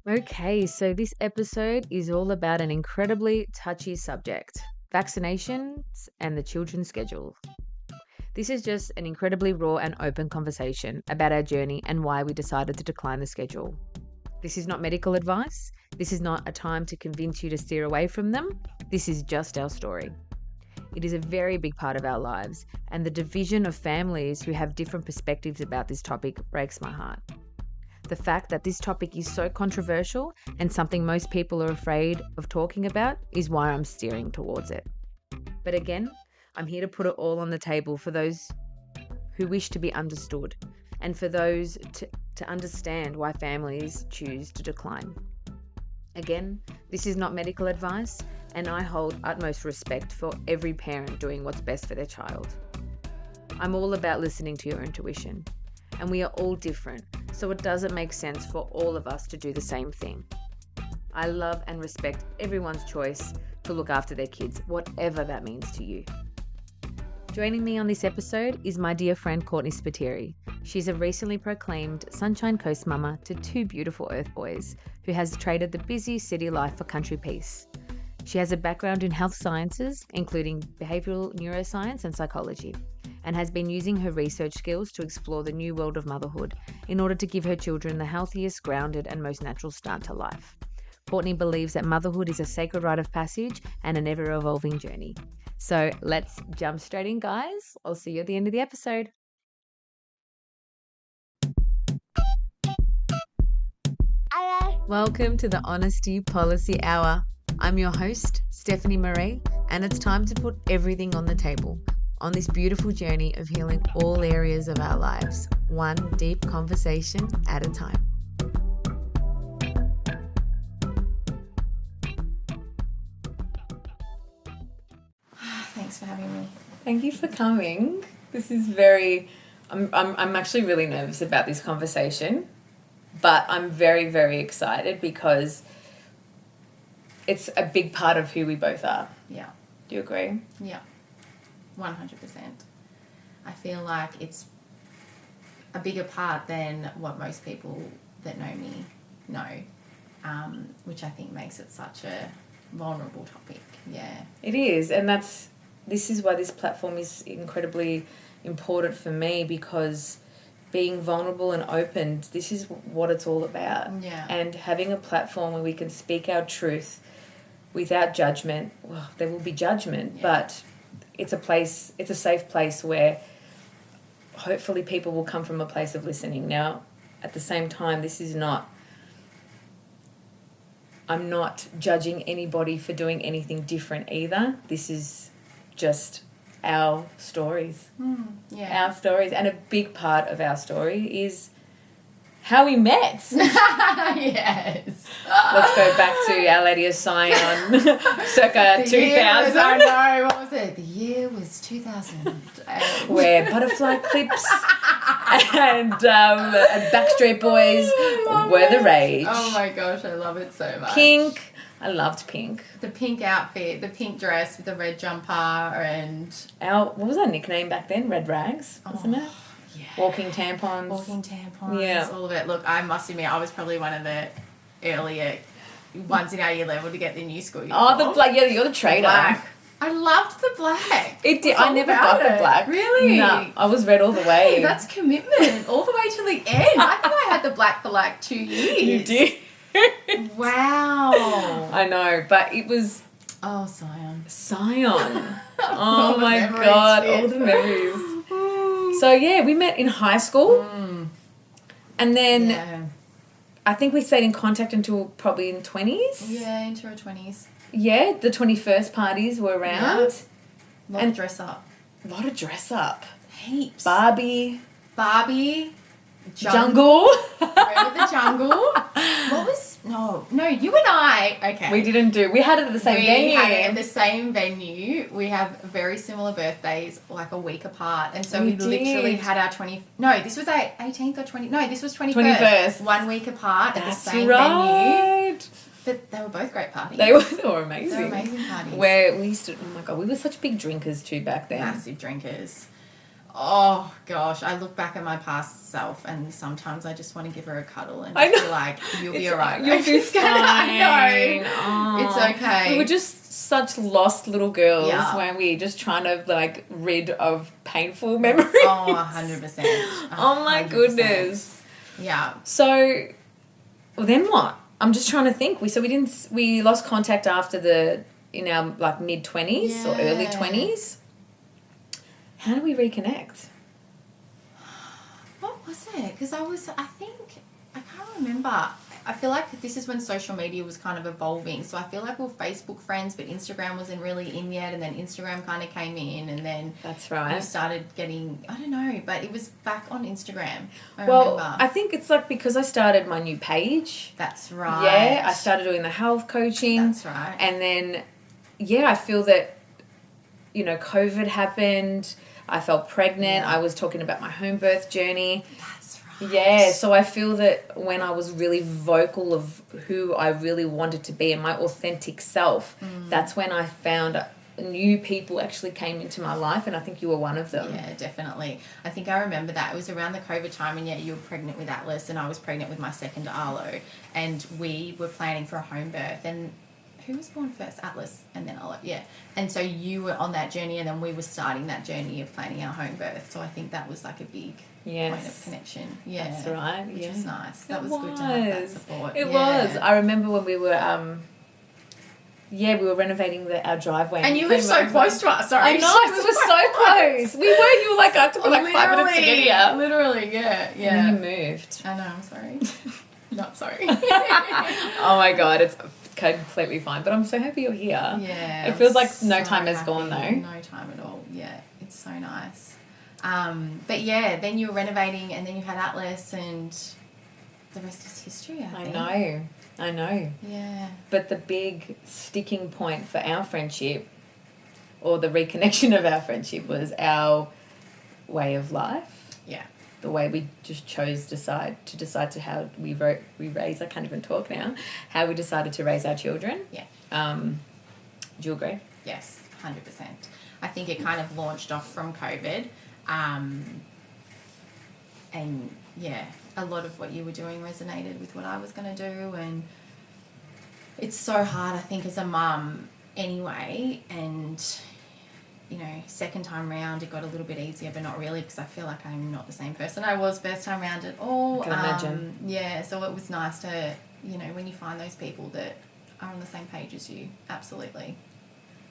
Okay, so this episode is all about an incredibly touchy subject: vaccinations and the children's schedule. This is just an incredibly raw and open conversation about our journey and why we decided to decline the schedule. This is not medical advice. This is not a time to convince you to steer away from them. This is just our story. It is a very big part of our lives, and the division of families who have different perspectives about this topic breaks my heart. The fact that this topic is so controversial and something most people are afraid of talking about is why I'm steering towards it. But again, I'm here to put it all on the table for those who wish to be understood and for those to understand why families choose to decline. Again, this is not medical advice, and I hold utmost respect for every parent doing what's best for their child. I'm all about listening to your intuition, and we are all different, so it doesn't make sense for all of us to do the same thing. I love and respect everyone's choice to look after their kids, whatever that means to you. Joining me on this episode is my dear friend Courtney Spiteri. She's a recently proclaimed Sunshine Coast mama to two beautiful Earth boys who has traded the busy city life for country peace. She has a background in health sciences, including behavioral neuroscience and psychology, and has been using her research skills to explore the new world of motherhood in order to give her children the healthiest, grounded, and most natural start to life. Courtney believes that motherhood is a sacred rite of passage and an ever-evolving journey. So let's jump straight in, guys. I'll see you at the end of the episode. Welcome to the Honesty Policy Hour. I'm your host, Stephanie Marie, and it's time to put everything on the table on this beautiful journey of healing all areas of our lives, one deep conversation at a time. Thanks for having me. Thank you for coming. This is very... I'm actually really nervous about this conversation, but I'm very, very excited because it's a big part of who we both are. Yeah. Do you agree? Yeah. 100%. I feel like it's a bigger part than what most people that know me know, which I think makes it such a vulnerable topic. Yeah. It is, and this is why this platform is incredibly important for me, because being vulnerable and open, this is what it's all about. Yeah. And having a platform where we can speak our truth without judgment. Well, there will be judgment, but it's a safe place where hopefully people will come from a place of listening. Now, at the same time, I'm not judging anybody for doing anything different either. This is just our stories. Our stories. And a big part of our story is how we met. Yes. Let's go back to Our Lady of Zion, circa 2000. I know, what was it? The year was 2000. Where butterfly clips and Backstreet Boys were the rage. Oh my gosh, I love it so much. Pink. I loved pink. The pink outfit, the pink dress with the red jumper, and... What was our nickname back then? Red Rags, wasn't it? Yeah. Walking tampons. Yeah. All of it. Look, I must admit, I was probably one of the earlier ones in our year level to get the new school uniform. Oh, the black. Yeah, you're the traitor. Black. I loved the black. It did. I never got the black. Really? No, I was red all the way. Hey, that's commitment. All the way to the end. I think I had the black for like 2 years. You did. Wow. I know, but it was... Oh, Scion. Oh my God, all the memories. So yeah, we met in high school. And then I think we stayed in contact until probably in 20s. Yeah, into our 20s. Yeah, the 21st parties were around. Yeah. Lot of dress up. Heaps. Barbie. Jungle. Remember the jungle? What was... No, you and I... Okay. We had it at the same venue. We had it at the same venue. We have very similar birthdays, like a week apart. And so we literally had our 20... No, this was our 18th or 20... No, this was 21st. 1 week apart at the same venue. But they were both great parties. They were amazing. They were amazing parties. Where we used to... Oh my God, we were such big drinkers too back then. Massive drinkers. Oh gosh, I look back at my past self and sometimes I just want to give her a cuddle and I just know. be like, you'll be alright. You'll be fine. I know. Oh. It's okay. We were just such lost little girls, Yeah. weren't we? Just trying to like rid of painful memories. Oh, 100%. Oh my 100%. goodness. Yeah. So, well, then what? I'm just trying to think. We lost contact after in our like mid-20s or early 20s. How do we reconnect? What was it? Because I can't remember. I feel like this is when social media was kind of evolving. So I feel like we were Facebook friends, but Instagram wasn't really in yet. And then Instagram kind of came in, and then That's right. we started getting, I don't know, but it was back on Instagram. I Well, remember. I think it's like because I started my new page. That's right. Yeah, I started doing the health coaching. That's right. And then, yeah, I feel that, COVID happened. I felt pregnant. Yeah. I was talking about my home birth journey. That's right. Yeah, so I feel that when I was really vocal of who I really wanted to be and my authentic self, that's when I found new people actually came into my life, and I think you were one of them. Yeah, definitely. I think I remember that. It was around the COVID time, and you were pregnant with Atlas, and I was pregnant with my second Arlo, and we were planning for a home birth, and who was born first? Atlas, and then Arlo, yeah. And so you were on that journey, and then we were starting that journey of planning our home birth, so I think that was like a big point of connection. Yeah. That's right. Which yeah. was nice. That It was good to have that support. It Yeah. was. I remember when we were... we were renovating our driveway. And you lived so close to us. Sorry. I know, we were so close. We were. You were like, I took like 5 minutes to get here. Literally, yeah. And then you moved. I know, I'm sorry. Not sorry. Oh my God, it's completely fine. But I'm so happy you're here. Yeah. It feels like no so time has gone though. No time at all. Yeah, it's so nice. But yeah, then you were renovating, and then you had Atlas, and the rest is history, I think. I know. Yeah. But the big sticking point for our friendship, or the reconnection of our friendship, was our way of life. Yeah. The way we just chose to decide to how we raise, I can't even talk now, how we decided to raise our children. Yeah. Do you agree? Yes, 100%. I think it kind of launched off from COVID. And yeah, a lot of what you were doing resonated with what I was going to do, and it's so hard, I think, as a mum anyway, and second time round it got a little bit easier, but not really, because I feel like I'm not the same person I was first time round at all. I can imagine. Yeah, so it was nice to, when you find those people that are on the same page as you, absolutely.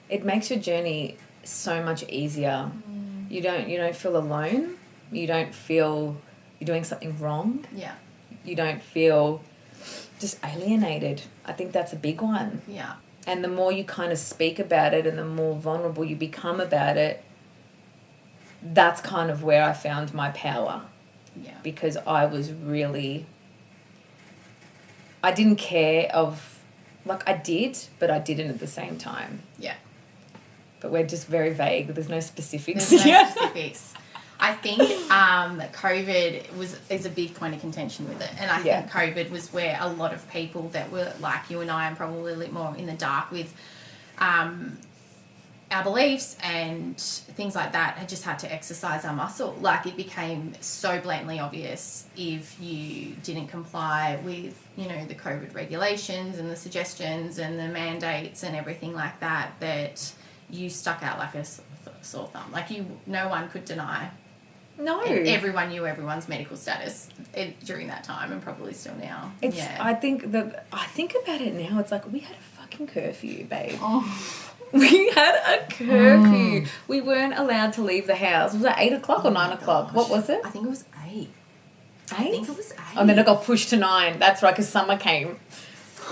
It makes your journey so much easier. You don't feel alone. You don't feel you're doing something wrong. Yeah. You don't feel just alienated. I think that's a big one. Yeah. And the more you kind of speak about it and the more vulnerable you become about it, that's kind of where I found my power. Yeah. Because I didn't care I did, but I didn't at the same time. Yeah. But we're just very vague. There's no specifics. There's no specifics. I think COVID is a big point of contention with it. And I think COVID was where a lot of people that were like you and I, and probably a little more in the dark with our beliefs and things like that, had just had to exercise our muscle. Like, it became so blatantly obvious if you didn't comply with, the COVID regulations and the suggestions and the mandates and everything like that, that you stuck out like a sore thumb. Like, no one could deny. No. And everyone knew everyone's medical status during that time, and probably still now. I think about it now, it's like we had a fucking curfew, babe. Oh. We had a curfew. We weren't allowed to leave the house. Was it 8 o'clock or 9 o'clock? What was it? I think it was 8. 8? I think it was 8. And then it got pushed to 9. That's right, because summer came.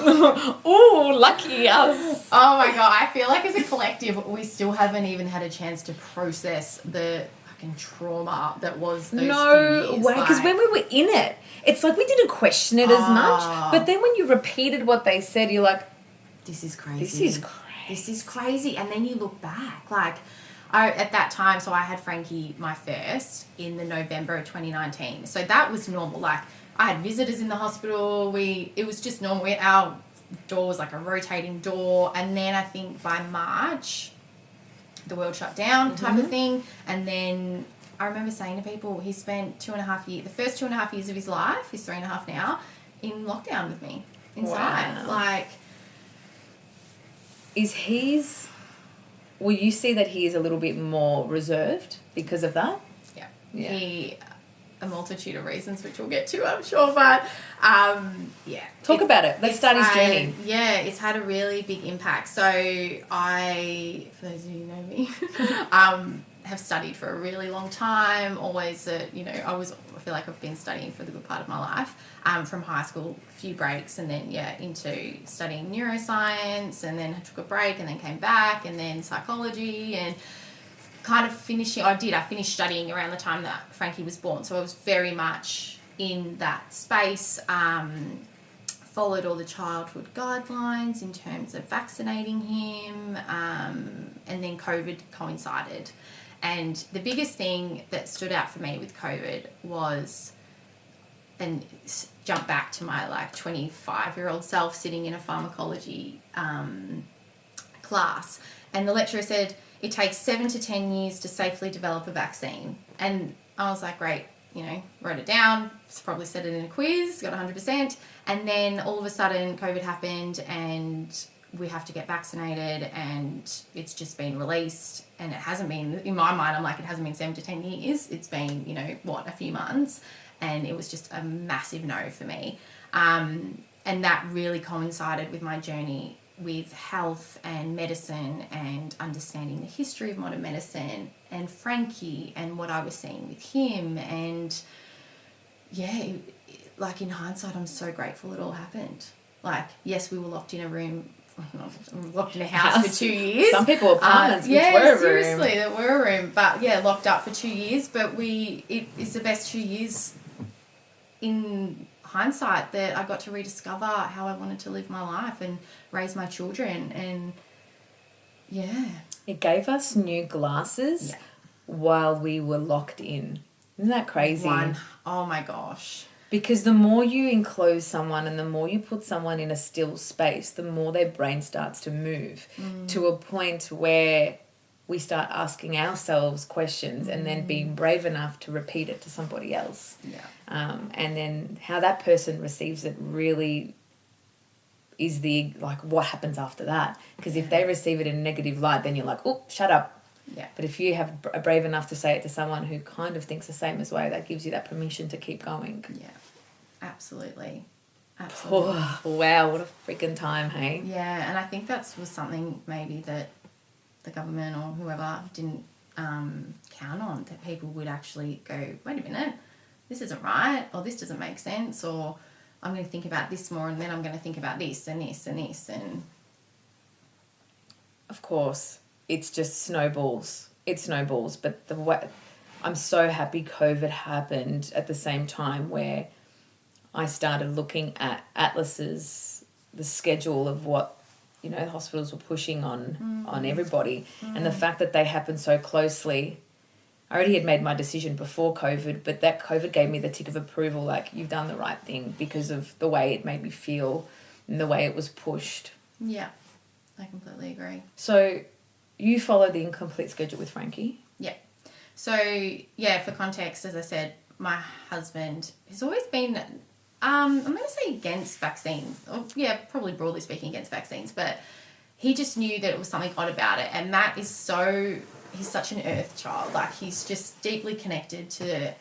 Ooh, lucky us. Oh my God. I feel like as a collective, we still haven't even had a chance to process the fucking trauma that was those few years. Way, because when we were in it, it's like we didn't question it as much. But then when you repeated what they said, you're like, this is crazy. This is crazy. And then you look back, like, at that time, so I had Frankie, my first, in the November of 2019. So that was normal. Like, I had visitors in the hospital. It was just normal. Our door was like a rotating door. And then I think by March, the world shut down type of thing. And then I remember saying to people, he spent 2.5 years, the first 2.5 years of his life, he's 3.5 now, in lockdown with me inside. Wow. Like, will you see that he is a little bit more reserved because of that? Yeah. A multitude of reasons, which we'll get to, I'm sure, but Talk about it. Let's start his journey. Yeah, it's had a really big impact. So I, for those of you who know me, have studied for a really long time. Always, I feel like I've been studying for the good part of my life. From high school, a few breaks, and then into studying neuroscience, and then I took a break, and then came back, and then psychology, and kind of I finished studying around the time that Frankie was born, so I was very much in that space. Followed all the childhood guidelines in terms of vaccinating him, and then COVID coincided. And the biggest thing that stood out for me with COVID was, and jump back to my 25-year-old self sitting in a pharmacology class, and the lecturer said, it takes 7 to 10 years to safely develop a vaccine. And I was like, great, wrote it down, probably said it in a quiz, got 100%. And then all of a sudden COVID happened and we have to get vaccinated, and it's just been released. And it hasn't been, in my mind, I'm like, it hasn't been 7 to 10 years. It's been, a few months. And it was just a massive no for me. And that really coincided with my journey with health and medicine and understanding the history of modern medicine and Frankie and what I was seeing with him. And in hindsight, I'm so grateful it all happened. Yes, we were locked in a room, locked in a house for 2 years. Some people apartments, which were a room. Seriously, that were a room. But locked up for 2 years. But it's the best 2 years in hindsight that I got to rediscover how I wanted to live my life and raise my children. And it gave us new glasses while we were locked in. Isn't that crazy? Oh my gosh. Because the more you enclose someone and the more you put someone in a still space, the more their brain starts to move to a point where we start asking ourselves questions and then being brave enough to repeat it to somebody else. And then how that person receives it really is what happens after that. Because if they receive it in a negative light, then you're like, oh, shut up. Yeah. But if you have brave enough to say it to someone who kind of thinks the same as way, that gives you that permission to keep going. Yeah, absolutely. Oh, wow, what a freaking time, hey? Yeah, and I think that was something maybe that the government or whoever didn't count on, that people would actually go, wait a minute, this isn't right, or this doesn't make sense, or I'm going to think about this more, and then I'm going to think about this and this and this. And of course, it's just snowballs. It snowballs. But I'm so happy COVID happened at the same time where I started looking at atlases, the schedule of what hospitals were pushing on everybody. And the fact that they happened so closely. I already had made my decision before COVID, but that COVID gave me the tick of approval, you've done the right thing, because of the way it made me feel and the way it was pushed. Yeah, I completely agree. So you followed the incomplete schedule with Frankie? Yeah. So, for context, as I said, my husband has always been, I'm going to say against vaccines. Or, probably broadly speaking against vaccines. But he just knew that it was something odd about it. And Matt is he's such an earth child. He's just deeply connected to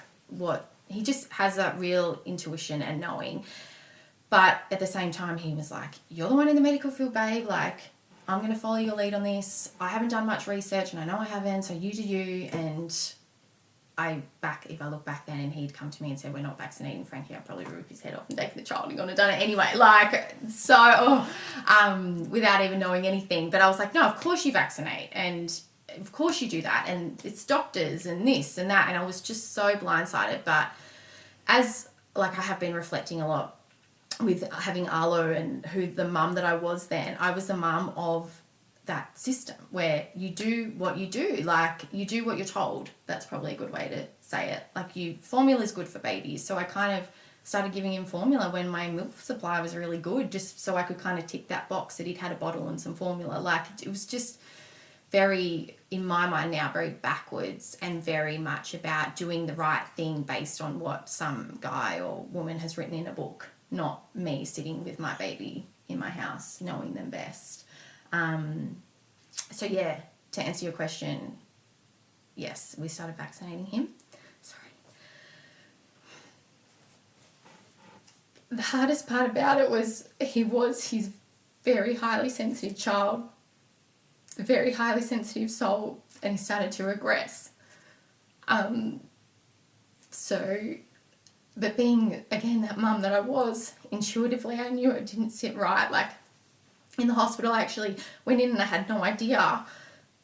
he just has that real intuition and knowing. But at the same time, he was like, you're the one in the medical field, babe. I'm going to follow your lead on this. I haven't done much research, and I know I haven't, so you do you. And if I look back then and he'd come to me and said, we're not vaccinating Frankie, I'd probably rip his head off and take the child and gone and done it anyway. Without even knowing anything. But I was like, no, of course you vaccinate, and of course you do that, and it's doctors and this and that. And I was just so blindsided. But as I have been reflecting a lot with having Arlo and the mum that I was then, I was the mum of that system where you do what you do. You do what you're told. That's probably a good way to say it. Formula is good for babies. So I kind of started giving him formula when my milk supply was really good, just so I could kind of tick that box that he'd had a bottle and some formula. It was just very, in my mind now, very backwards and very much about doing the right thing based on what some guy or woman has written in a book, not me sitting with my baby in my house knowing them best. So yeah, to answer your question, yes, we started vaccinating him. Sorry. The hardest part about it was he's very highly sensitive child, a very highly sensitive soul, and he started to regress. But being, again, that mum that I was, intuitively I knew it didn't sit right. Like, in the hospital, I actually went in and I had no idea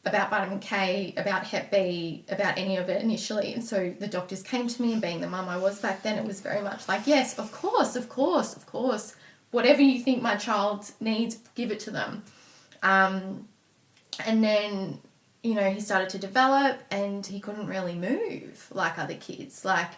about vitamin K, about Hep B, about any of it initially. And so the doctors came to me, and being the mum I was back then, it was very much like, yes, of course. Whatever you think my child needs, give it to them. And then, you know, he started to develop and he couldn't really move like other kids. Like,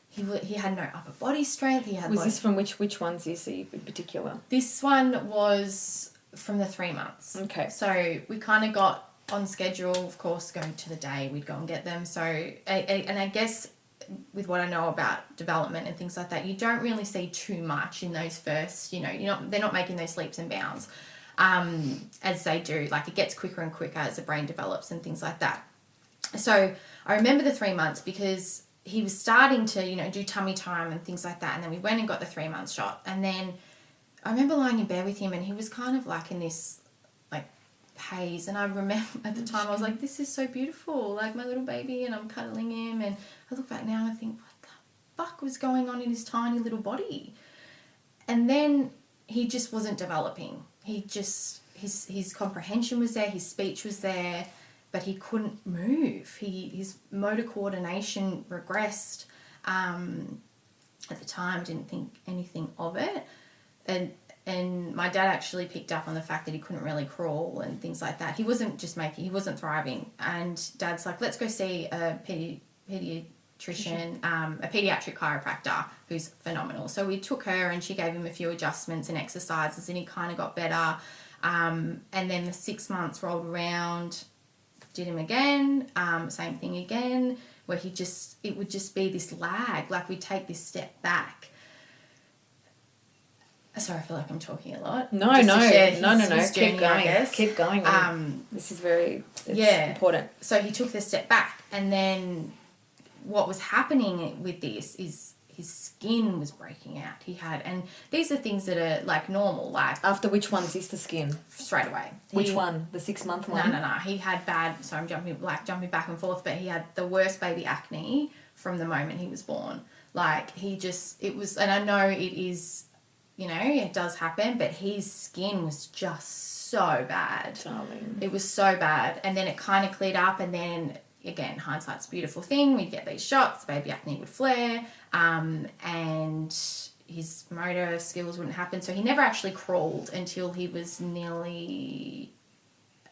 he had no upper body strength. Was this from which ones is he in particular? This one was from the 3 months. Okay. So we kind of got on schedule, of course, going to the day we'd go and get them. So, and I guess with what I know about development and things like that, you don't really see too much in those first, you know, they're not making those leaps and bounds as they do. Like, it gets quicker and quicker as the brain develops and things like that. So I remember the 3 months because he was starting to, you know, do tummy time and things like that. And then we went and got the 3 month shot. And then I remember lying in bed with him and he was kind of like in this like haze. And I remember at the time I was like, this is so beautiful, like my little baby, and I'm cuddling him. And I look back now and I think, what the fuck was going on in his tiny little body? And then he just wasn't developing. He just, his comprehension was there, his speech was there, but he couldn't move. His motor coordination regressed. At the time, didn't think anything of it. And my dad actually picked up on the fact that he couldn't really crawl and things like that. He wasn't thriving. And Dad's like, let's go see a pediatrician, a pediatric chiropractor who's phenomenal. So we took her and she gave him a few adjustments and exercises and he kind of got better. And then the 6 months rolled around, did him again, same thing again, where it would just be this lag, like we'd take this step back. Sorry, I feel like I'm talking a lot. No. Keep going. Keep going. This is very important. So he took the step back, and then what was happening with this is his skin was breaking out. And these are things that are like normal, like after which one's is the skin? Straight away. Which one? The 6 month one? No. He had bad. So I'm jumping back and forth, but he had the worst baby acne from the moment he was born. Like it was, and I know it is, you know, it does happen, but his skin was just so bad. Darling. It was so bad, and then it kind of cleared up, and then again, hindsight's a beautiful thing. We'd get these shots, baby acne would flare, and his motor skills wouldn't happen. So he never actually crawled until he was definitely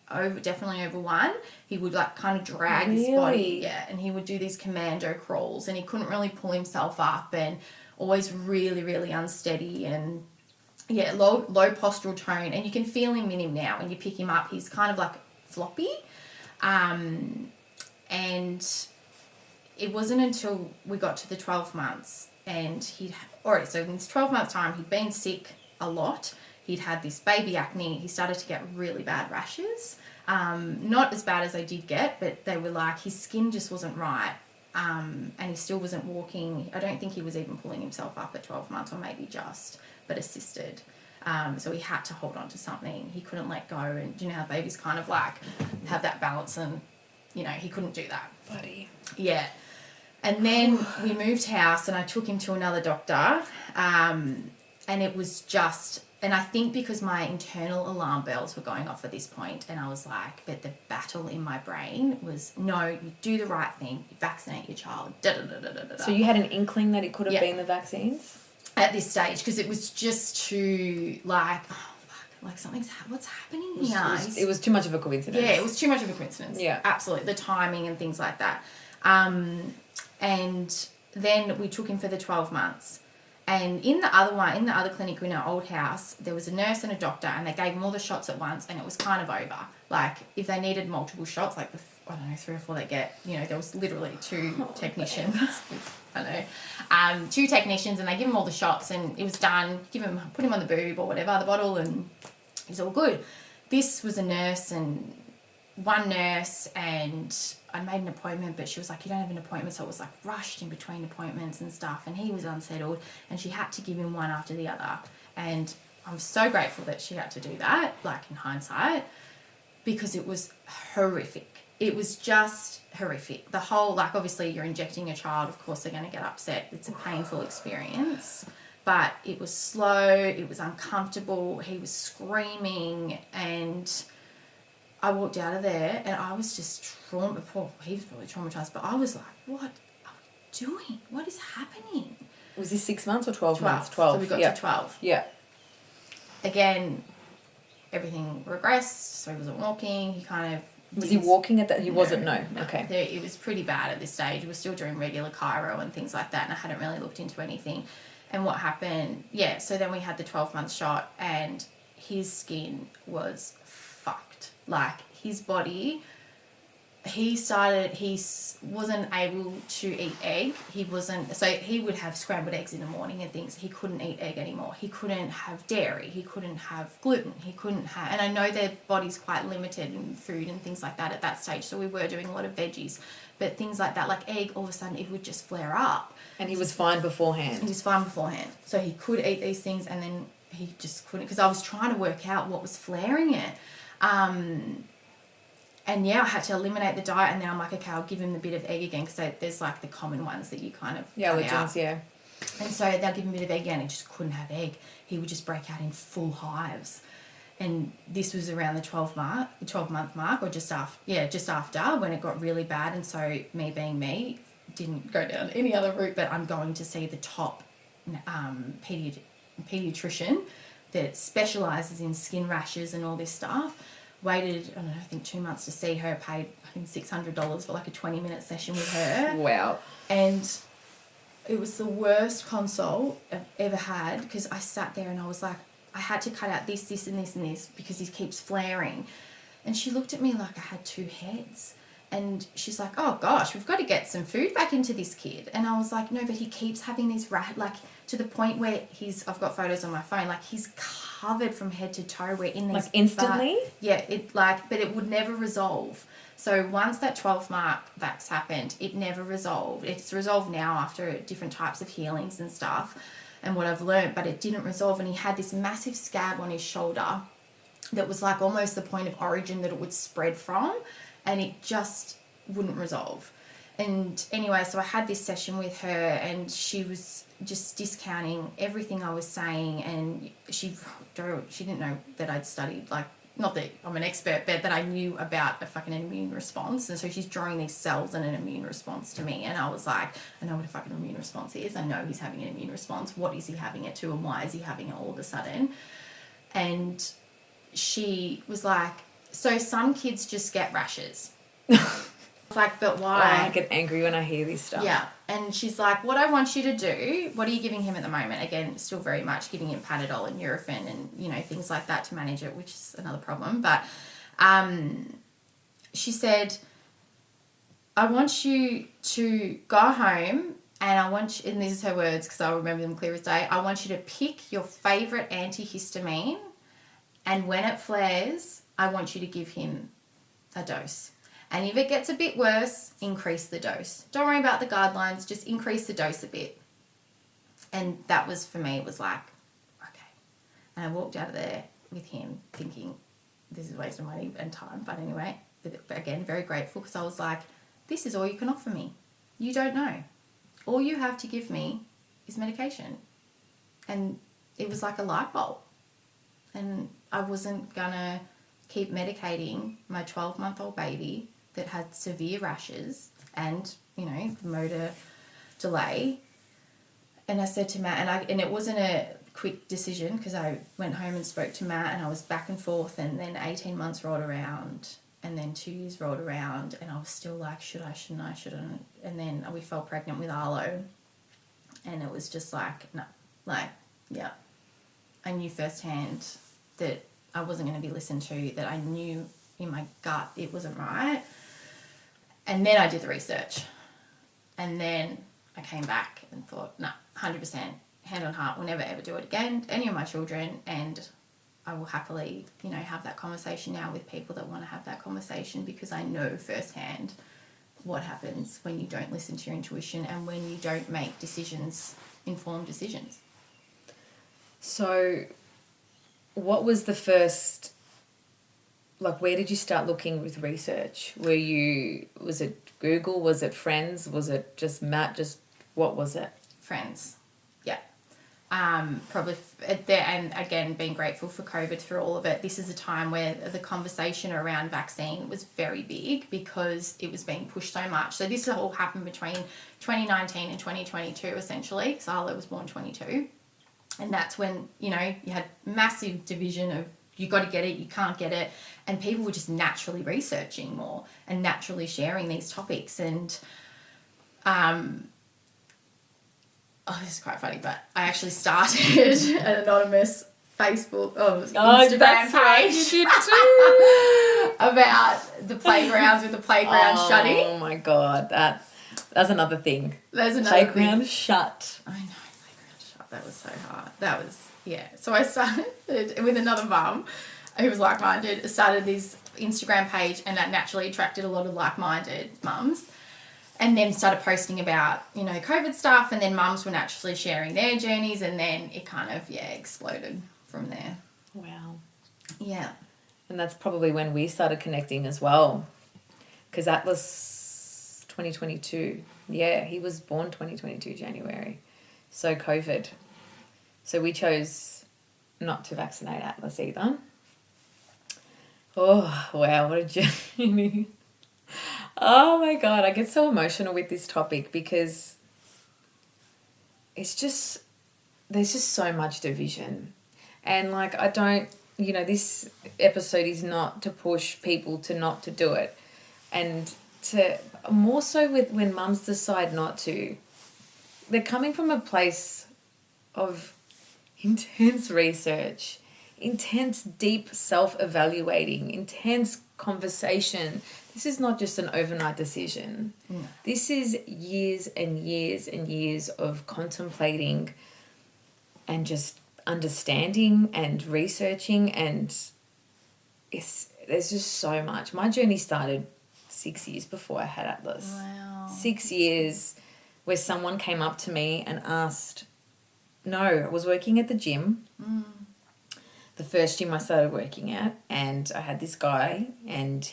over 1. He would like kind of drag his body, and he would do these commando crawls, and he couldn't really pull himself up, and always really, really unsteady, and low postural tone. And you can feel him in him now when you pick him up. He's kind of like floppy. And it wasn't until we got to the 12 months and so in this 12 month time, he'd been sick a lot. He'd had this baby acne. He started to get really bad rashes. Not as bad as I did get, but they were like, his skin just wasn't right. And he still wasn't walking. I don't think he was even pulling himself up at 12 months, or maybe just, but assisted. So he had to hold on to something. He couldn't let go. And you know how babies kind of like have that balance, and you know, he couldn't do that. Buddy. Yeah. And then we moved house and I took him to another doctor. And it was just, and I think because my internal alarm bells were going off at this point, and I was like, but the battle in my brain was, no, you do the right thing, you vaccinate your child. So you had an inkling that it could have been the vaccines? At this stage, because it was just too like, like what's happening here? It was too much of a coincidence. Yeah, it was too much of a coincidence. Yeah. Absolutely. The timing and things like that. And then we took him for the 12 months. And in the other clinic in our old house, there was a nurse and a doctor, and they gave them all the shots at once, and it was kind of over. Like, if they needed multiple shots, like, 3 or 4 they get, there was literally 2 technicians. I know. 2 technicians, and they give him all the shots, and it was done. Put him on the boob or whatever, the bottle, and it's all good. This was one nurse, and I made an appointment, but she was like, you don't have an appointment, so it was like rushed in between appointments and stuff, and he was unsettled, and she had to give him one after the other. And I'm so grateful that she had to do that, like, in hindsight, because it was horrific. It was just horrific. The whole, like, obviously you're injecting a child, of course they're going to get upset. It's a painful experience, but it was slow, it was uncomfortable, he was screaming, and I walked out of there and I was just he was probably traumatized, but I was like, what are we doing? What is happening? Was this 6 months or 12 months? 12. So we got to 12. Yeah. Again, everything regressed, so he wasn't walking. He kind of... Was he walking at that? He wasn't, no. Okay. It was pretty bad at this stage. We were still doing regular chiro and things like that, and I hadn't really looked into anything. And what happened, so then we had the 12-month shot, and his skin was fucked. Like, his body, he wasn't able to eat egg. So he would have scrambled eggs in the morning and things. He couldn't eat egg anymore. He couldn't have dairy. He couldn't have gluten. And I know their body's quite limited in food and things like that at that stage. So we were doing a lot of veggies, but things like that, like egg, all of a sudden it would just flare up. And he was fine beforehand. So he could eat these things, and then he just couldn't, because I was trying to work out what was flaring it. And I had to eliminate the diet, and then I'm like, okay, I'll give him the bit of egg again, because there's like the common ones that you kind of allergens, yeah. And so they'll give him a bit of egg again. He just couldn't have egg. He would just break out in full hives. And this was around the 12-month mark, or just after when it got really bad. And so me being me, didn't go down any other route, but I'm going to see the top pediatrician that specialises in skin rashes and all this stuff. Waited, I think 2 months to see her, paid $600 for like a 20-minute session with her. Wow. And it was the worst consult I've ever had, because I sat there and I was like, I had to cut out this, this, and this, and this, because he keeps flaring. And she looked at me like I had 2 heads. And she's like, oh gosh, we've got to get some food back into this kid. And I was like, no, but he keeps having these to the point where I've got photos on my phone, like he's covered from head to toe. We're in these... Like instantly? But it would never resolve. So once that 12 mark vax happened, it never resolved. It's resolved now after different types of healings and stuff and what I've learned, but it didn't resolve. And he had this massive scab on his shoulder that was like almost the point of origin that it would spread from, and it just wouldn't resolve. And anyway, so I had this session with her, and she was just discounting everything I was saying, and she didn't know that I'd studied, like, not that I'm an expert, but that I knew about an immune response. And so she's drawing these cells and an immune response to me. And I was like, I know what a fucking immune response is. I know he's having an immune response. What is he having it to, and why is he having it all of a sudden? And she was like, so some kids just get rashes. Like, but why? Oh, I get angry when I hear this stuff. Yeah. And she's like, what I want you to do, what are you giving him at the moment? Again, still very much giving him Panadol and Nurofen and, things like that to manage it, which is another problem. But she said, I want you to go home, and and this is her words because I remember them clear as day, I want you to pick your favourite antihistamine, and when it flares, I want you to give him a dose. And if it gets a bit worse, increase the dose. Don't worry about the guidelines, just increase the dose a bit. And that was, for me, it was like, okay. And I walked out of there with him thinking, this is a waste of money and time. But anyway, but again, very grateful, because I was like, this is all you can offer me. You don't know. All you have to give me is medication. And it was like a light bulb. And I wasn't going to keep medicating my 12-month-old baby that had severe rashes and, motor delay. And I said to Matt, and it wasn't a quick decision, because I went home and spoke to Matt, and I was back and forth, and then 18 months rolled around, and then 2 years rolled around, and I was still like, should I, shouldn't I, shouldn't? And then we fell pregnant with Arlo, and it was just like, no, Like, yeah. I knew firsthand that I wasn't going to be listened to, that I knew in my gut it wasn't right. And then I did the research. And then I came back and thought, no, 100%, hand on heart, will never ever do it again to any of my children. And I will happily, you know, have that conversation now with people that want to have that conversation, because I know firsthand what happens when you don't listen to your intuition and when you don't make decisions, informed decisions. So what was the first, like, where did you start looking with research? Was it Google? Was it friends? Was it just Matt? Just what was it? Friends. Yeah. Probably there, and again, being grateful for COVID through all of it. This is a time where the conversation around vaccine was very big because it was being pushed so much. So this all happened between 2019 and 2022, essentially. Sala was born 22. And that's when, you know, you had massive division of you got to get it, you can't get it. And people were just naturally researching more and naturally sharing these topics. And, this is quite funny, but I actually started an anonymous Facebook, Instagram page about the playgrounds with the playground shutting. Oh my God, that's another thing. There's another playground thing. Shut. I know, playground shut. That was so hard. That was, yeah. So I started with another mum who was like-minded, started this Instagram page, and that naturally attracted a lot of like-minded mums. And then started posting about, you know, COVID stuff, and then mums were naturally sharing their journeys, and then it kind of, exploded from there. Wow. Yeah. And that's probably when we started connecting as well, because that was 2022. Yeah, he was born 2022 January. So COVID. So we chose not to vaccinate Atlas either. Oh, wow, what a journey. Oh my God, I get so emotional with this topic because there's just so much division. And like, I don't, you know, this episode is not to push people to not to do it. And to more so with when mums decide not to, they're coming from a place of intense research, intense deep self-evaluating, intense conversation. This is not just an overnight decision. No. This is years and years and years of contemplating and just understanding and researching, and there's just so much. My journey started 6 years before I had Atlas. Wow. 6 years where someone came up to me and asked, I was working at the gym. The first gym I started working at, and I had this guy, and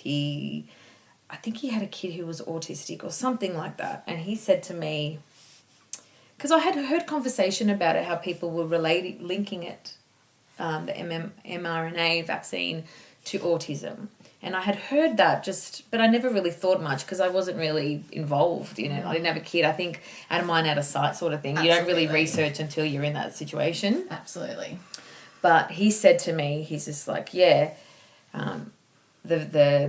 I think he had a kid who was autistic or something like that. And he said to me, because I had heard conversation about it, how people were linking it, the mRNA vaccine, to autism. And I had heard that but I never really thought much because I wasn't really involved in it. I didn't have a kid. I think out of mind, out of sight sort of thing. Absolutely. You don't really research until you're in that situation. Absolutely. But he said to me, he's just like, the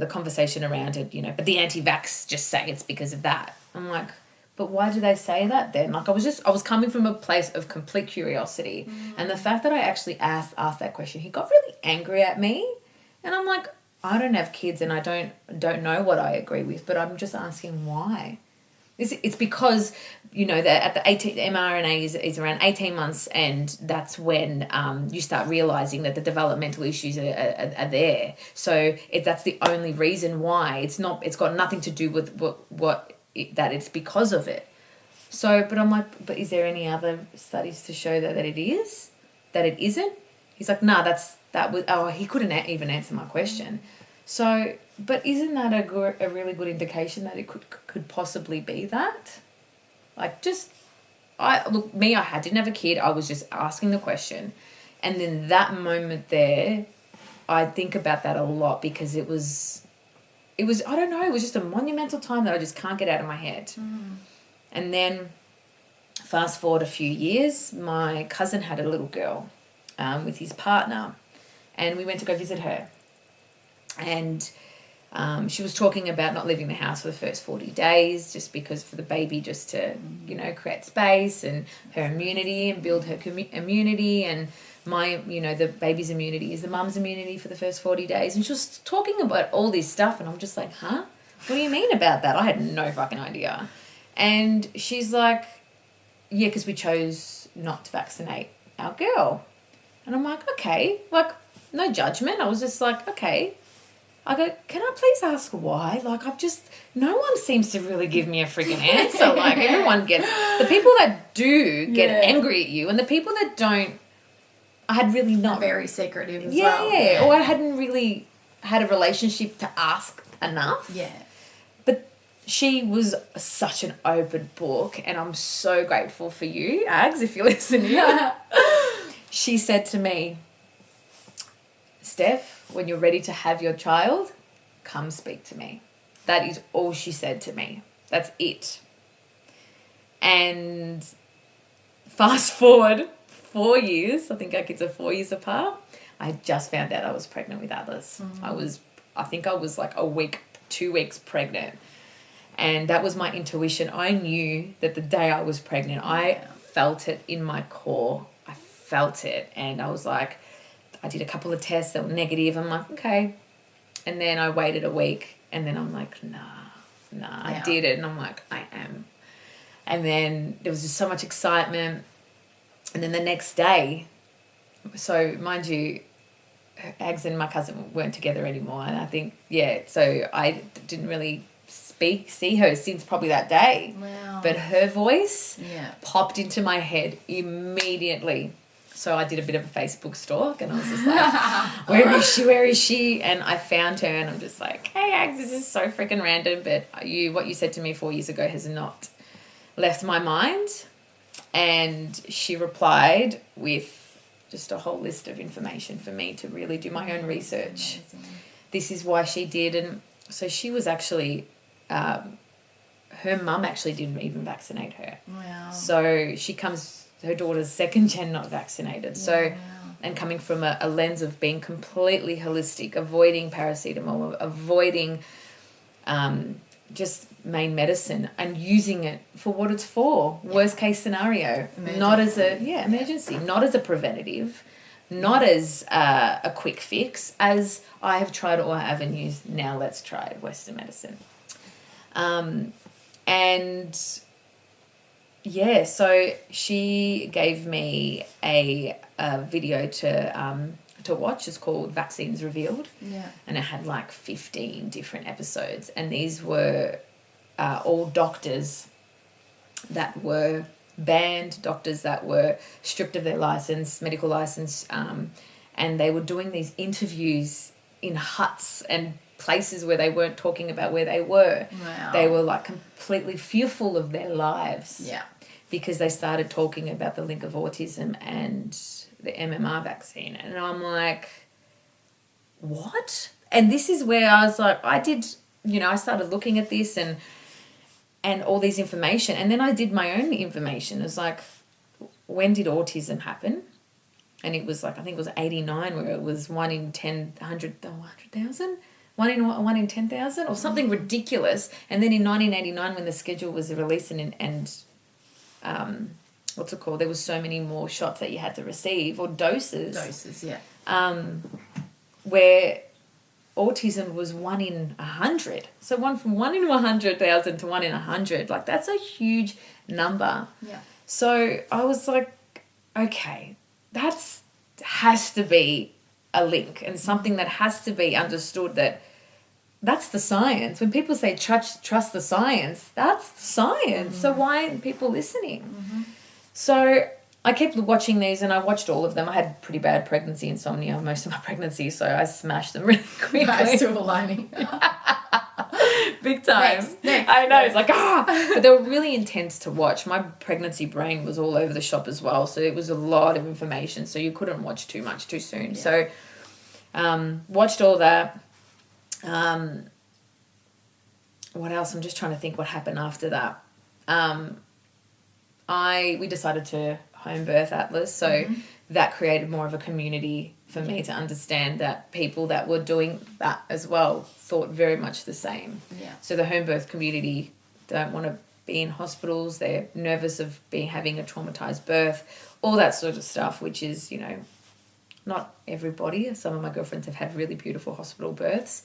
conversation around it, you know, but the anti-vax just say it's because of that. I'm like, but why do they say that then? Like, I was coming from a place of complete curiosity. And the fact that I actually asked that question, he got really angry at me. And I'm like, I don't have kids and I don't know what I agree with, but I'm just asking why. It's because, you know, that at the mRNA is around 18 months, and that's when you start realizing that the developmental issues are there. So that's the only reason why. It's got nothing to do with that it's because of it. So, but I'm like, but is there any other studies to show that it is? That it isn't? He's like, he couldn't even answer my question. So, but isn't that a really good indication that it could possibly be that? Like, I didn't have a kid. I was just asking the question. And then that moment there, I think about that a lot because it was, I don't know, it was just a monumental time that I just can't get out of my head. And then fast forward a few years, my cousin had a little girl with his partner, and we went to go visit her. And She was talking about not leaving the house for the first 40 days just because for the baby just to, create space and her immunity and build her immunity, and the baby's immunity is the mum's immunity for the first 40 days. And she was talking about all this stuff, and I'm just like, huh? What do you mean about that? I had no fucking idea. And she's like, yeah, because we chose not to vaccinate our girl. And I'm like, okay, like, no judgment. I was just like, okay. I go, can I please ask why? Like, no one seems to really give me a freaking answer. Like, everyone the people that do get angry at you, and the people that don't, I had really not. Very secretive as well. Yeah, or I hadn't really had a relationship to ask enough. Yeah. But she was such an open book, and I'm so grateful for you, Ags, if you're listening. She said to me, Steph, when you're ready to have your child, come speak to me. That is all she said to me. That's it. And fast forward 4 years, I think our kids are 4 years apart, I just found out I was pregnant with Atlas. I think I was like 2 weeks pregnant. And that was my intuition. I knew that the day I was pregnant, I felt it in my core. I felt it. And I was like, I did a couple of tests that were negative. I'm like, okay. And then I waited a week, and then I'm like, nah, I did it. And I'm like, I am. And then there was just so much excitement. And then the next day, so mind you, Ags and my cousin weren't together anymore. And I think, so I didn't really see her since probably that day. Wow. But her voice popped into my head immediately. So I did a bit of a Facebook stalk, and I was just like, where is she? And I found her, and I'm just like, hey, Ags, this is so freaking random, but what you said to me 4 years ago has not left my mind. And she replied with just a whole list of information for me to really do my own research. This is why she did. And so she was actually, her mum actually didn't even vaccinate her. Wow. So her daughter's second gen not vaccinated. So, and coming from a lens of being completely holistic, avoiding paracetamol, avoiding just main medicine, and using it for what it's for. Worst case scenario. Emergency. Not as emergency, not as a preventative, not as a quick fix, as I have tried all avenues. Now let's try Western medicine. So she gave me a video to watch. It's called Vaccines Revealed. Yeah. And it had like 15 different episodes. And these were all doctors that were banned, doctors that were stripped of their license, medical license. And they were doing these interviews in huts and places where they weren't talking about where they were. Wow. They were like completely fearful of their lives. Yeah. Because they started talking about the link of autism and the MMR vaccine. And I'm like, what? And this is where I was like, I started looking at this and all these information. And then I did my own information. It was like, when did autism happen? And it was like, I think it was 89, where it was 1 in 100,000? 1 in 10,000 or something ridiculous. And then in 1989, when the schedule was released and what's it called? There was so many more shots that you had to receive, or doses. Doses, yeah. Where autism was 1 in 100. So from 1 in 100,000 to 1 in 100, like that's a huge number. Yeah. So I was like, okay, has to be a link, and something that has to be understood, that's the science. When people say trust the science, that's the science. Mm-hmm. So why aren't people listening? Mm-hmm. So I kept watching these, and I watched all of them. I had pretty bad pregnancy insomnia most of my pregnancy, so I smashed them really quickly. Nice silver lining. Big time. Next. I know, it's like, But they were really intense to watch. My pregnancy brain was all over the shop as well, so it was a lot of information, so you couldn't watch too much too soon. Yeah. So watched all that. What else? I'm just trying to think what happened after that. We decided to home birth Atlas, so that created more of a community for me to understand that people that were doing that as well thought very much the same. Yeah. So the home birth community don't want to be in hospitals. They're nervous of having a traumatized birth, all that sort of stuff, which is, not everybody. Some of my girlfriends have had really beautiful hospital births,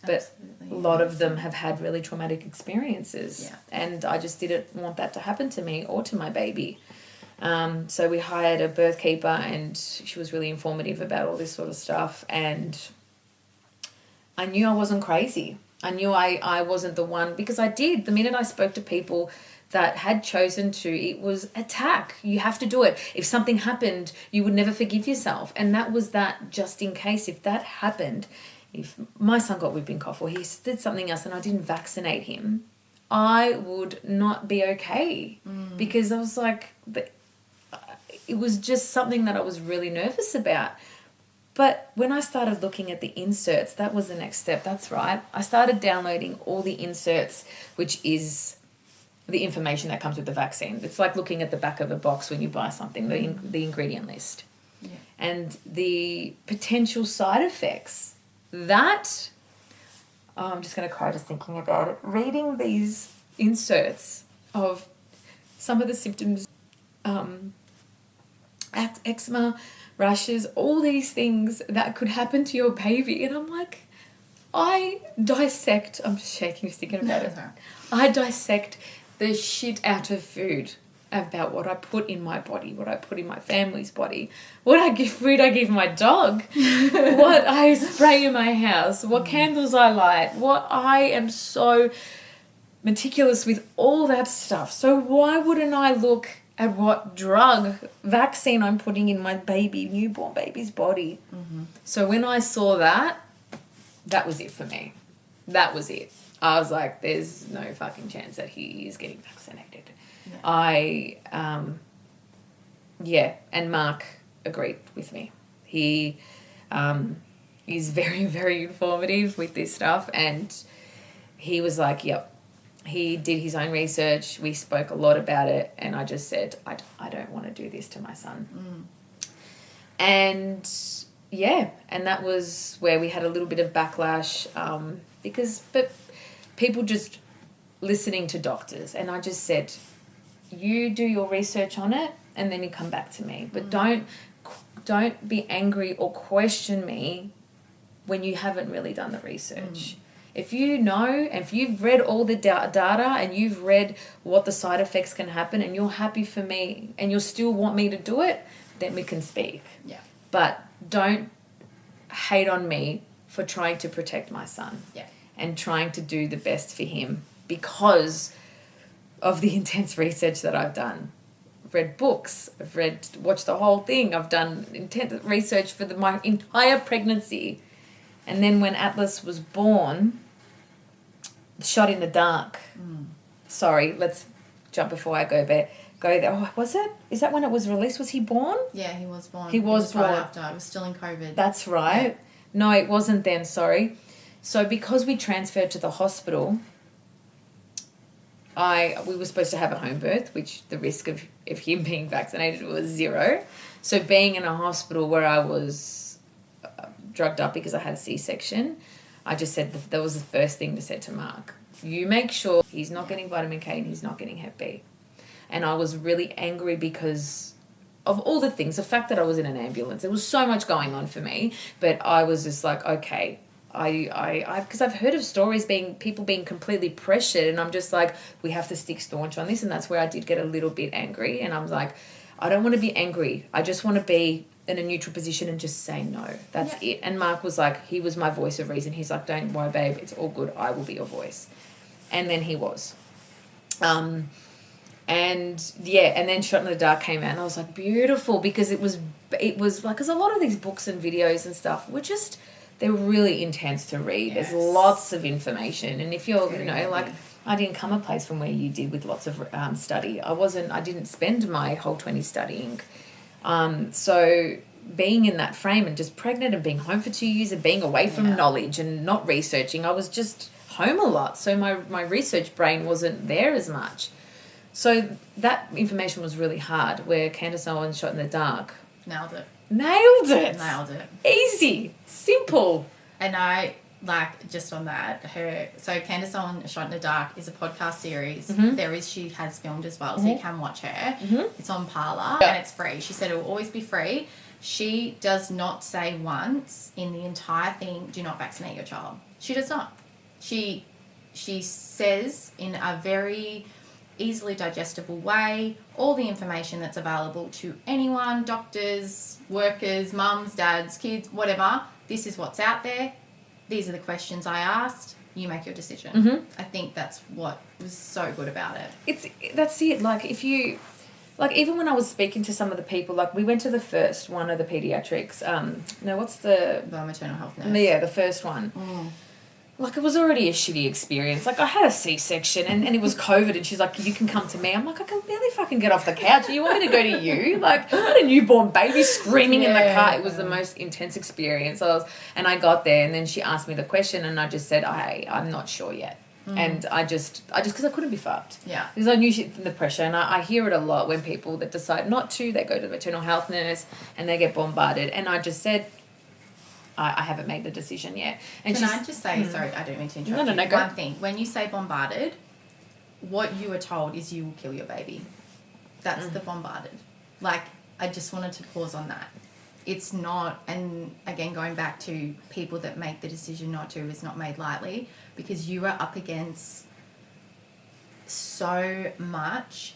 but a lot of them have had really traumatic experiences. Yeah. And I just didn't want that to happen to me or to my baby. So we hired a birth keeper, and she was really informative about all this sort of stuff. And I knew I wasn't crazy. I knew I wasn't the one, because the minute I spoke to people that had chosen to, it was attack. You have to do it. If something happened, you would never forgive yourself. And that was that, just in case. If that happened, if my son got whooping cough or he did something else and I didn't vaccinate him, I would not be okay. Because I was like, it was just something that I was really nervous about. But when I started looking at the inserts, that was the next step. That's right. I started downloading all the inserts, which is the information that comes with the vaccine. It's like looking at the back of a box when you buy something, the ingredient list. Yeah. And the potential side effects. That, I'm just going to cry just thinking about it. Reading these inserts of some of the symptoms, eczema, rashes, all these things that could happen to your baby. And I'm like, I'm just shaking just thinking about it. I dissect the shit out of food, about what I put in my body, what I put in my family's body, food I give my dog, what I spray in my house, what candles I light, what I am so meticulous with all that stuff. So why wouldn't I look at what vaccine I'm putting in my newborn baby's body? So when I saw that was it for me. That was it. I was like, there's no fucking chance that he is getting vaccinated. Yeah. And Mark agreed with me. He is very, very informative with this stuff, and he was like, yep. He did his own research. We spoke a lot about it, and I just said, I don't want to do this to my son. And that was where we had a little bit of backlash, but people just listening to doctors, and I just said, you do your research on it and then you come back to me, but don't be angry or question me when you haven't really done the research. If you know, if you've read all the data and you've read what the side effects can happen and you're happy for me and you still want me to do it, then we can speak. Yeah. But don't hate on me for trying to protect my son. Yeah. And trying to do the best for him because of the intense research that I've done. I've read books, watched the whole thing. I've done intense research for my entire pregnancy. And then when Atlas was born, shot in the dark. Sorry, let's jump before I go there. Oh, was it? Is that when it was released? Was he born? Yeah, he was born. He was born. Right after. I was still in COVID. That's right. Yeah. No, it wasn't then, sorry. So because we transferred to the hospital, we were supposed to have a home birth, which the risk of him being vaccinated was 0. So being in a hospital where I was drugged up because I had a C-section, I just said that was the first thing to say to Mark. You make sure he's not getting vitamin K and he's not getting Hep B. And I was really angry because of all the things, the fact that I was in an ambulance. There was so much going on for me, but I was just like, okay, because I've heard of stories people being completely pressured, and I'm just like, we have to stick staunch on this. And that's where I did get a little bit angry, and I was like, I don't want to be angry. I just want to be in a neutral position and just say no. That's it. And Mark was like, he was my voice of reason. He's like, don't worry, babe, it's all good. I will be your voice. And then he was. And then Shot in the Dark came out, and I was like, beautiful, because it was like, because a lot of these books and videos and stuff were just, they're really intense to read. Yes. There's lots of information, and if you're, like, I didn't come a place from where you did with lots of study. I didn't spend my whole 20s studying. So being in that frame and just pregnant and being home for 2 years and being away from knowledge and not researching, I was just home a lot. So my research brain wasn't there as much. So that information was really hard, where Candace Owens' Shot in the Dark nailed it. Nailed it. Nailed it. Easy. Simple. And I, like, just on that, so Candace on A Shot in the Dark is a podcast series. She has filmed as well, so you can watch her. It's on Parler and it's free. She said it will always be free. She does not say once in the entire thing, do not vaccinate your child. She does not. She says in a very easily digestible way all the information that's available to anyone, doctors, workers, mums, dads, kids, whatever. This is what's out there. These are the questions I asked. You make your decision. I think that's what was so good about it. That's it. Like, if you... Like, even when I was speaking to some of the people, like, we went to the first one of the pediatrics. The maternal health nurse. Yeah, the first one. Like, it was already a shitty experience. Like, I had a C-section and it was COVID, and she's like, you can come to me. I'm like, I can barely fucking get off the couch. You want me to go to you? Like, I had a newborn baby screaming in the car. It was the most intense experience. And I got there, and then she asked me the question, and I just said, I'm not sure yet. And I just because I couldn't be fucked. Yeah. Because I knew the pressure, and I hear it a lot when people that decide not to, they go to the maternal health nurse and they get bombarded. And I just said, I haven't made the decision yet. And Can I just say, sorry, I don't mean to interrupt No, you. go. One thing, when you say bombarded, what you are told is you will kill your baby. That's the bombarded. Like, I just wanted to pause on that. It's not, and again, going back to people that make the decision not to, is not made lightly, because you are up against so much,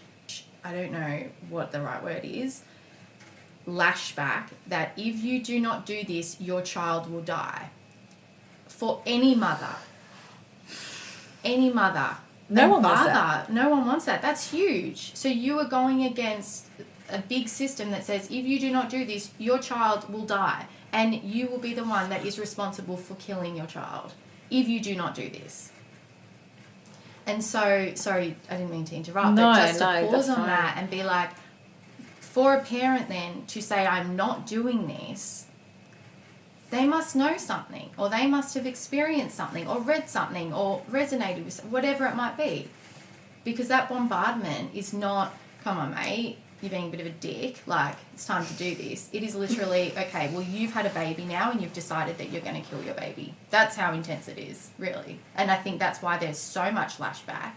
I don't know what the right word is, lashback, that if you do not do this, your child will die. For any mother. No one wants that. No one wants that. That's huge. So you are going against a big system that says, if you do not do this, your child will die. And you will be the one that is responsible for killing your child if you do not do this. And so, sorry, I didn't mean to interrupt, but just to pause on that and be like, for a parent then to say, I'm not doing this, they must know something, or they must have experienced something, or read something, or resonated with whatever it might be. Because that bombardment is not, come on, mate, you're being a bit of a dick, like, it's time to do this. It is literally, okay, well, you've had a baby now and you've decided that you're going to kill your baby. That's how intense it is, really. And I think that's why there's so much lashback,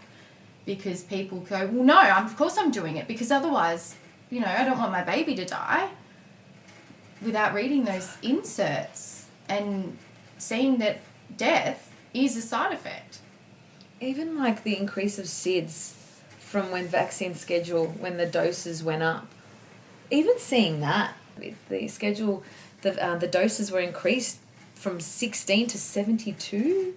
because people go, well, no, of course I'm doing it, because otherwise, you know, I don't want my baby to die, without reading those inserts and seeing that death is a side effect. Even like the increase of SIDS from when vaccine schedule, when the doses went up, even seeing that, the schedule, the doses were increased from 16 to 72.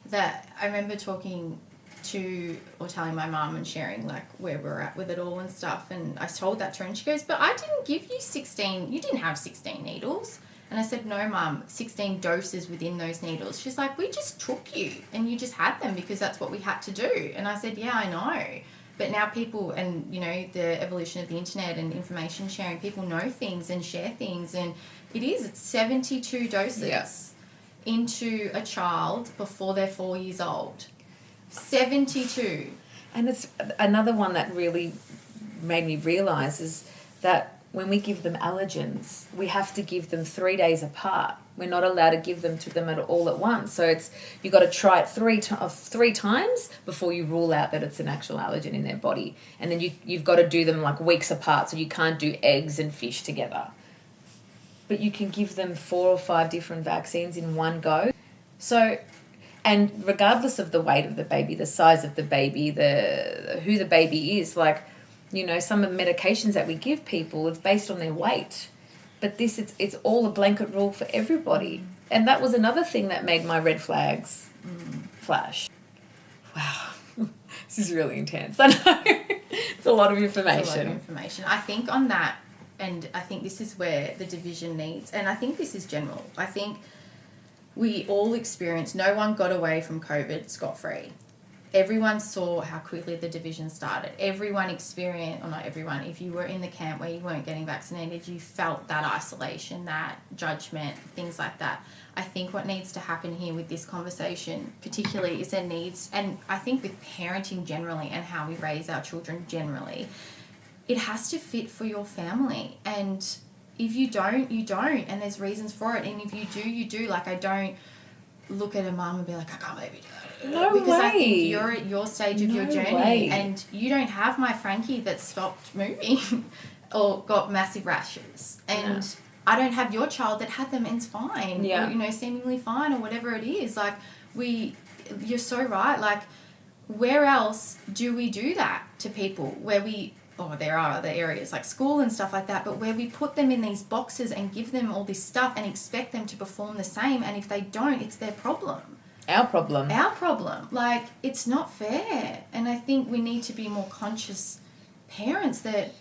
That I remember talking to, or telling my mum and sharing like where we're at with it all and stuff, and I told that to her and she goes, but I didn't give you 16, you didn't have 16 needles. And I said, no, Mum, 16 doses within those needles. She's like, we just took you and you just had them because that's what we had to do. And I said, yeah, I know. But now people, and, you know, the evolution of the internet and information sharing, people know things and share things. And it's 72 doses into a child before they're 4 years old. 72. And it's another one that really made me realise is that when we give them allergens, we have to give them 3 days apart. We're not allowed to give them to them all at once. So you've got to try it three times before you rule out that it's an actual allergen in their body. And then you've got to do them like weeks apart, so you can't do eggs and fish together. But you can give them 4 or 5 different vaccines in one go. So, and regardless of the weight of the baby, the size of the baby, who the baby is, like, you know, some of the medications that we give people, it's based on their weight. But it's all a blanket rule for everybody. And that was another thing that made my red flags flash. Wow. This is really intense. I know. It's a lot of information. It's a lot of information. I think on that, and I think this is where the division needs, and I think this is general. I think we all experienced, no one got away from COVID scot-free. Everyone saw how quickly the division started. Everyone experienced, or not everyone, if you were in the camp where you weren't getting vaccinated, you felt that isolation, that judgment, things like that. I think what needs to happen here with this conversation particularly is there needs, and I think with parenting generally and how we raise our children generally, it has to fit for your family. And if you don't, you don't, and there's reasons for it. And if you do, you do. Like, I don't look at a mum and be like, I can't believe you do that. No because way. I think you're at your stage of your journey, way. and you don't have my Frankie that stopped moving or got massive rashes, and I don't have your child that had them and it's fine, yeah. or, you know, seemingly fine, or whatever it is. Like, you're so right. Like, where else do we do that to people? Where there are other areas like school and stuff like that, but where we put them in these boxes and give them all this stuff and expect them to perform the same, and if they don't, it's their problem. Our problem. Like, it's not fair. And I think we need to be more conscious parents that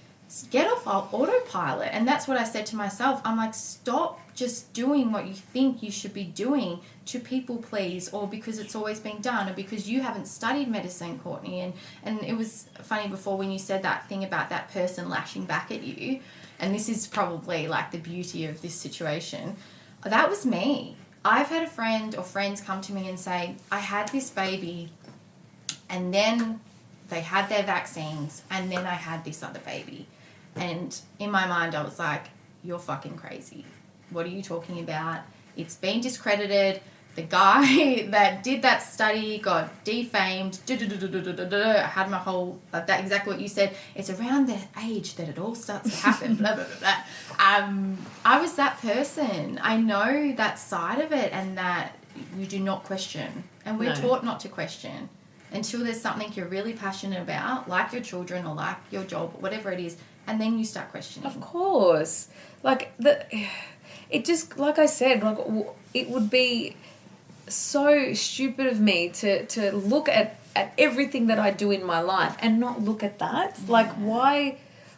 get off our autopilot. And that's what I said to myself. I'm like, stop just doing what you think you should be doing to people please, or because it's always been done, or because you haven't studied medicine, Courtney. And it was funny before when you said that thing about that person lashing back at you, and this is probably like the beauty of this situation. That was me. I've had a friend or friends come to me and say, I had this baby and then they had their vaccines and then I had this other baby. And in my mind, I was like, you're fucking crazy. What are you talking about? It's been discredited. The guy that did that study got defamed. I had my whole, that exactly what you said. It's around the age that it all starts to happen. Blah, blah, blah, blah. I was that person. I know that side of it, and that you do not question. And we're taught not to question until there's something you're really passionate about, like your children or like your job, whatever it is, and then you start questioning. Of course. Like, it just, like I said, like, it would be so stupid of me to look at everything that I do in my life and not look at that. Yeah. Like,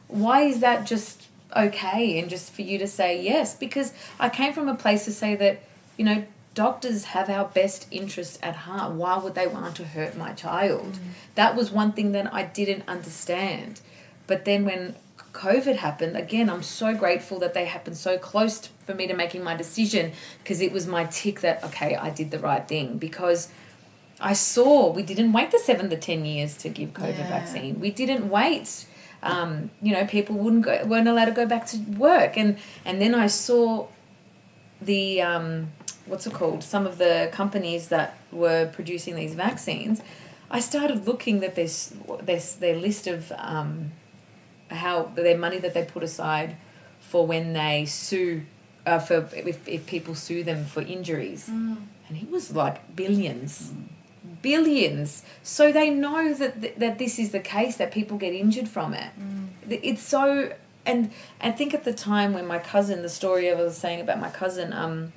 why is that just okay, and just for you to say yes? Because I came from a place to say that, you know, doctors have our best interests at heart. Why would they want to hurt my child? That was one thing that I didn't understand. But then when COVID happened, again, I'm so grateful that they happened so close for me to making my decision, because it was my tick that, okay, I did the right thing, because I saw we didn't wait the 7 to 10 years to give COVID vaccine. We didn't wait. You know, people weren't allowed to go back to work. And then I saw the, what's it called? Some of the companies that were producing these vaccines. I started looking that their list of how their money that they put aside for when they sue, for if people sue them for injuries, and it was like billions. So they know that this is the case, that people get injured from it. It's so, and I think at the time when my cousin, the story I was saying about my cousin,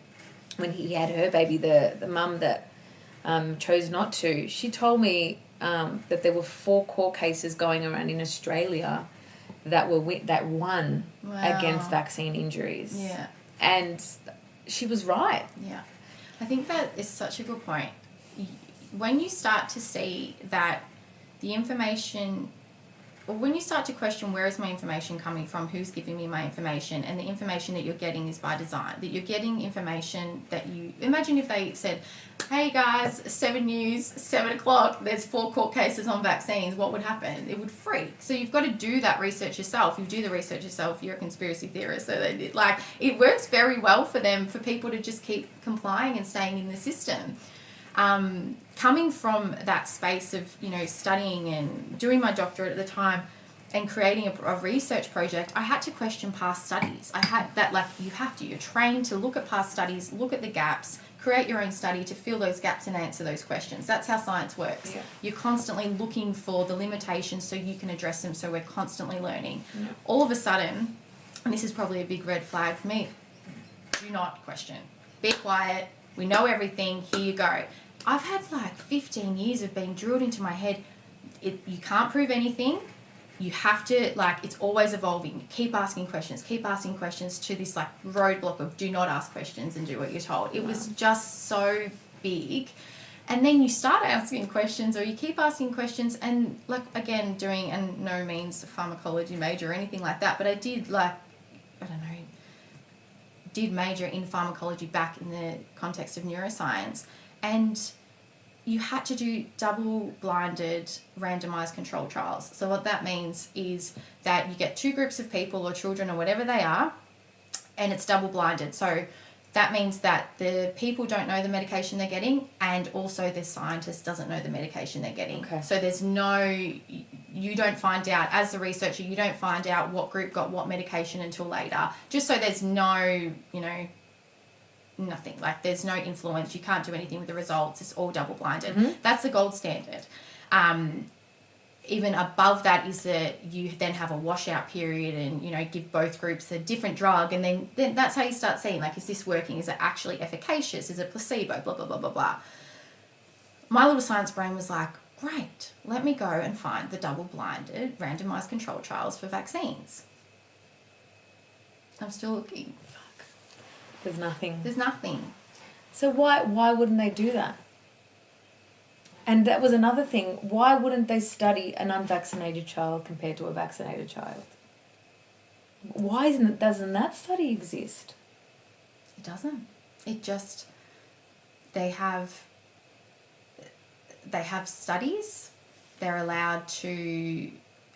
when he had her baby, the mum that chose not to, she told me that there were 4 court cases going around in Australia that won against vaccine injuries. Yeah. And she was right. Yeah. I think that is such a good point. When you start to see that the information, or when you start to question, where is my information coming from, who's giving me my information, and the information that you're getting is by design, that you're getting information that you, imagine if they said, hey guys, 7 News, 7 o'clock, there's 4 court cases on vaccines, what would happen? It would freak. So you've got to do that research yourself. You do the research yourself, you're a conspiracy theorist, so they did, like, it works very well for them, for people to just keep complying and staying in the system. Coming from that space of, you know, studying and doing my doctorate at the time and creating a research project, I had to question past studies. I had that, like, you're trained to look at past studies, look at the gaps, create your own study to fill those gaps and answer those questions. That's how science works. Yeah. You're constantly looking for the limitations so you can address them, so we're constantly learning. Yeah. All of a sudden, and this is probably a big red flag for me, do not question. Be quiet. We know everything. Here you go. I've had like 15 years of being drilled into my head. You can't prove anything. You have to, like, it's always evolving. Keep asking questions to this like roadblock of do not ask questions and do what you're told. It was just so big. And then you start asking questions, or you keep asking questions, and like, again, doing, and no means a pharmacology major or anything like that, but I did, like, did major in pharmacology back in the context of neuroscience. And you had to do double-blinded randomized control trials. So what that means is that you get 2 groups of people or children or whatever they are, and it's double-blinded. So that means that the people don't know the medication they're getting, and also the scientist doesn't know the medication they're getting. Okay. So there's you don't find out, as the researcher, you don't find out what group got what medication until later. Just so there's no, nothing. Like, there's no influence. You can't do anything with the results. It's all double-blinded. Mm-hmm. That's the gold standard. Even above that is that you then have a washout period and, give both groups a different drug. And then that's how you start seeing, like, is this working? Is it actually efficacious? Is it placebo? Blah, blah, blah, blah, blah. My little science brain was like, great, let me go and find the double-blinded randomized control trials for vaccines. I'm still looking. Fuck. There's nothing. There's nothing. So why wouldn't they do that? And that was another thing. Why wouldn't they study an unvaccinated child compared to a vaccinated child? Why doesn't that study exist? It doesn't. It just, they have studies. They're allowed to.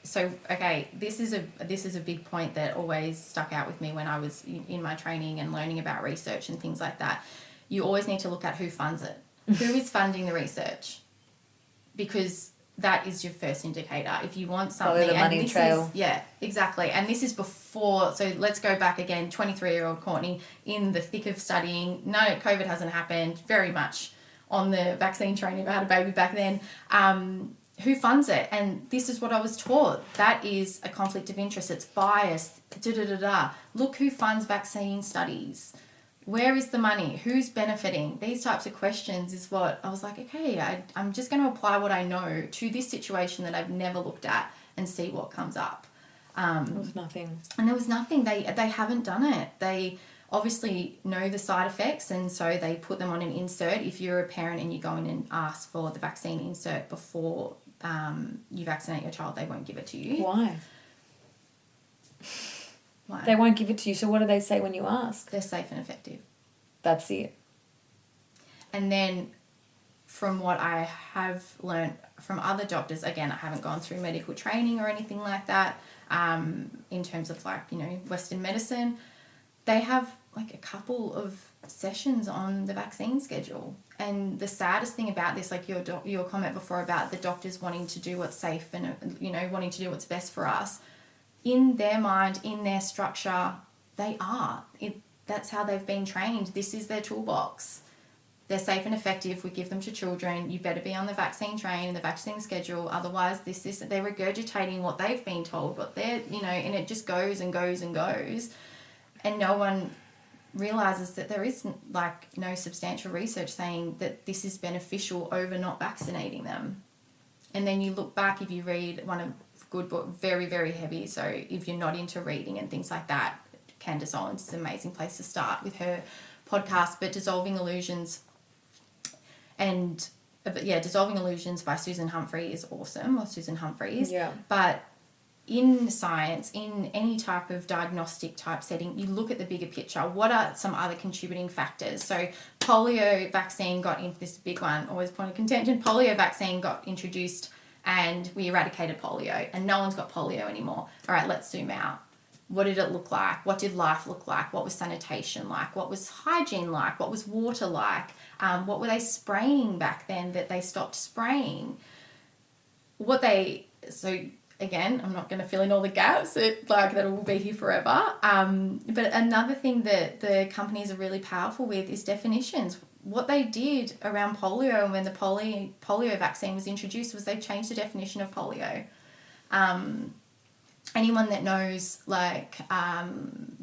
So, okay, this is a big point that always stuck out with me when I was in my training and learning about research and things like that. You always need to look at who funds it. Who is funding the research? Because that is your first indicator. If you want something, follow the money trail. Yeah, exactly. And this is before. So let's go back again. 23-year-old Courtney in the thick of studying. No, COVID hasn't happened. Very much on the vaccine training. I had a baby back then. Who funds it? And this is what I was taught. That is a conflict of interest. It's bias. Look who funds vaccine studies. Where is the money? Who's benefiting? These types of questions is what I was like, okay, I'm just going to apply what I know to this situation that I've never looked at and see what comes up. There was nothing. And there was nothing. They haven't done it. They obviously know the side effects, and so they put them on an insert. If you're a parent and you go in and ask for the vaccine insert before you vaccinate your child, they won't give it to you. Why? Why? They won't give it to you. So what do they say when you ask? They're safe and effective. That's it. And then from what I have learned from other doctors, again, I haven't gone through medical training or anything like that, in terms of Western medicine, they have like a couple of sessions on the vaccine schedule. And the saddest thing about this, like your comment before about the doctors wanting to do what's safe and, wanting to do what's best for us, in their mind, in their structure, they are. That's how they've been trained. This is their toolbox. They're safe and effective. We give them to children. You better be on the vaccine train, the vaccine schedule. Otherwise, they're regurgitating what they've been told, but and it just goes and goes and goes. And no one realizes that there is no substantial research saying that this is beneficial over not vaccinating them. And then you look back, if you read one of good book, very, very heavy. So if you're not into reading and things like that, Candace Owens is an amazing place to start with her podcast. But Dissolving Illusions Dissolving Illusions by Susan Humphrey is awesome, or Susan Humphreys. Yeah. But in science, in any type of diagnostic type setting, you look at the bigger picture. What are some other contributing factors? So polio vaccine got into this big one, always point of contention. Polio vaccine got introduced and we eradicated polio, and no one's got polio anymore. All right, let's zoom out. What did it look like? What did life look like? What was sanitation like? What was hygiene like? What was water like? What were they spraying back then that they stopped spraying? So again, I'm not going to fill in all the gaps that will be here forever. But another thing that the companies are really powerful with is definitions. What they did around polio and when the polio vaccine was introduced was they changed the definition of polio. Anyone that knows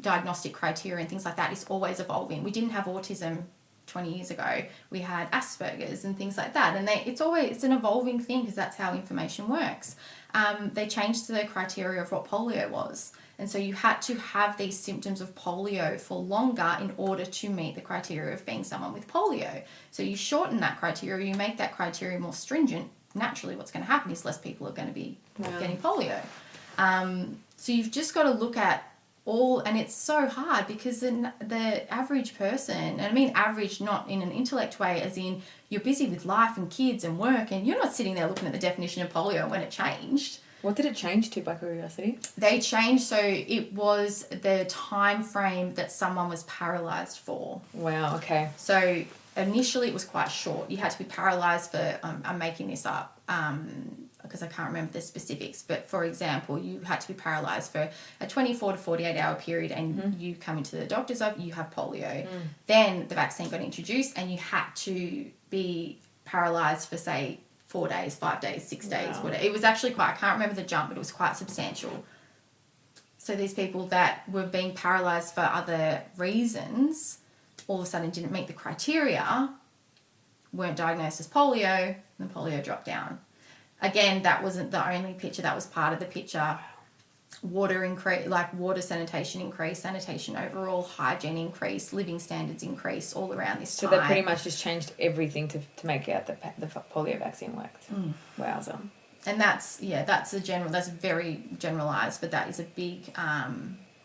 diagnostic criteria and things like that is always evolving. We didn't have autism 20 years ago. We had Asperger's and things like that. And it's an evolving thing because that's how information works. They changed the criteria of what polio was. And so you had to have these symptoms of polio for longer in order to meet the criteria of being someone with polio. So you shorten that criteria, you make that criteria more stringent. Naturally, what's going to happen is less people are going to be getting polio. So you've just got to look at all, and it's so hard because the average person, and I mean average not in an intellect way, as in you're busy with life and kids and work, and you're not sitting there looking at the definition of polio and when it changed. What did it change to, by curiosity? They changed, so it was the time frame that someone was paralysed for. Wow, okay. So initially it was quite short. You had to be paralysed for, I'm making this up because I can't remember the specifics, but for example, you had to be paralysed for a 24 to 48 hour period and you come into the doctor's office, you have polio. Then the vaccine got introduced and you had to be paralysed for, say, 4 days, 5 days, 6 days, whatever. It was actually quite, I can't remember the jump, but it was quite substantial. So these people that were being paralysed for other reasons all of a sudden didn't meet the criteria, weren't diagnosed as polio, and the polio dropped down. Again, that wasn't the only picture, that was part of the picture. Water increase, like water sanitation increase, sanitation overall, hygiene increase, living standards increase all around this time. So they pretty much just changed everything to make out that the polio vaccine worked. Wowza. And that's very generalised, but that is a big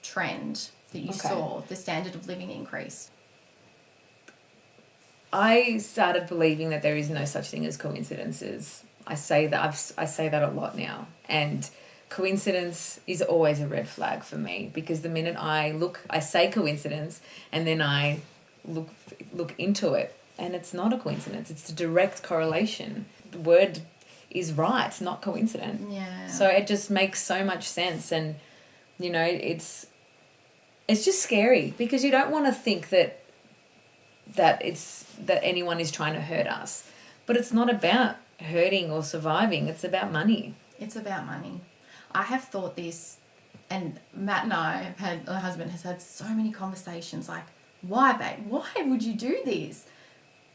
trend that you saw, the standard of living increased. I started believing that there is no such thing as coincidences. I say that a lot now, and coincidence is always a red flag for me, because the minute I say coincidence, and then I look into it, and it's not a coincidence. It's a direct correlation. The word is right, not coincident. Yeah. So it just makes so much sense, and it's just scary, because you don't want to think that anyone is trying to hurt us, but it's not about hurting or surviving. It's about money. It's about money. I have thought this, and Matt and my husband has had so many conversations like, why, babe? Why would you do this?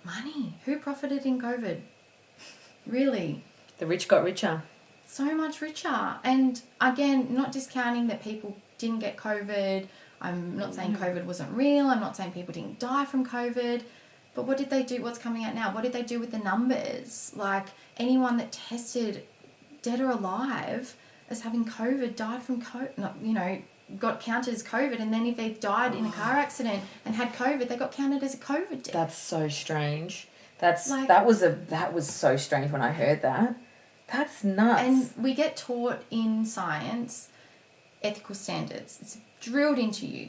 Money. Who profited in COVID? Really? The rich got richer. So much richer. And again, not discounting that people didn't get COVID. I'm not saying COVID wasn't real. I'm not saying people didn't die from COVID. But what did they do? What's coming out now? What did they do with the numbers? Like, anyone that tested dead or alive as having COVID died from COVID, got counted as COVID. And then if they died in a car accident and had COVID, they got counted as a COVID death. That's so strange. That was so strange when I heard that. That's nuts. And we get taught in science ethical standards. It's drilled into you.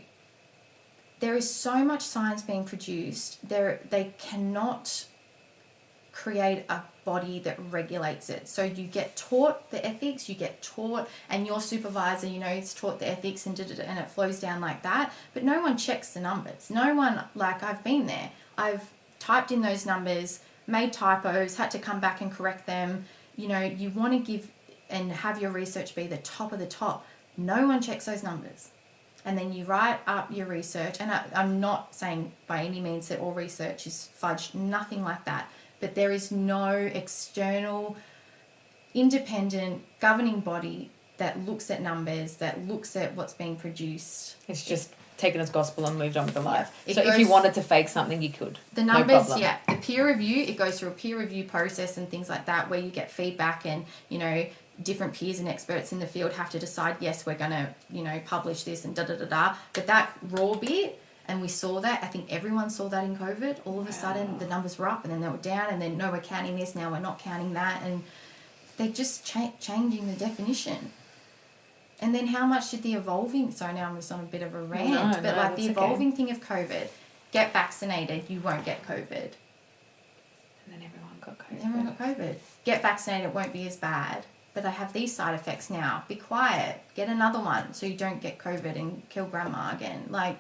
There is so much science being produced. They cannot create a body that regulates it. So you get taught the ethics, and your supervisor, is taught the ethics and it flows down like that. But no one checks the numbers. No one, I've been there. I've typed in those numbers, made typos, had to come back and correct them. You want to give and have your research be the top of the top. No one checks those numbers. And then you write up your research. And I'm not saying by any means that all research is fudged, nothing like that. But there is no external, independent, governing body that looks at numbers, that looks at what's being produced. It's just taken as gospel and moved on with the life. Yeah. So if you wanted to fake something, you could. The numbers, the peer review, it goes through a peer review process and things like that, where you get feedback and, different peers and experts in the field have to decide, yes, we're going to, publish this and da-da-da-da. But that raw bit, and we saw that, I think everyone saw that in COVID. All of a sudden, the numbers were up and then they were down, and then, no, we're counting this, now we're not counting that. And they're just changing the definition. And then how much did the evolving... Sorry, now I'm just on a bit of a rant. The evolving thing of COVID, get vaccinated, you won't get COVID. And then everyone got COVID. Get vaccinated, it won't be as bad. But I have these side effects now. Be quiet. Get another one so you don't get COVID and kill grandma again. I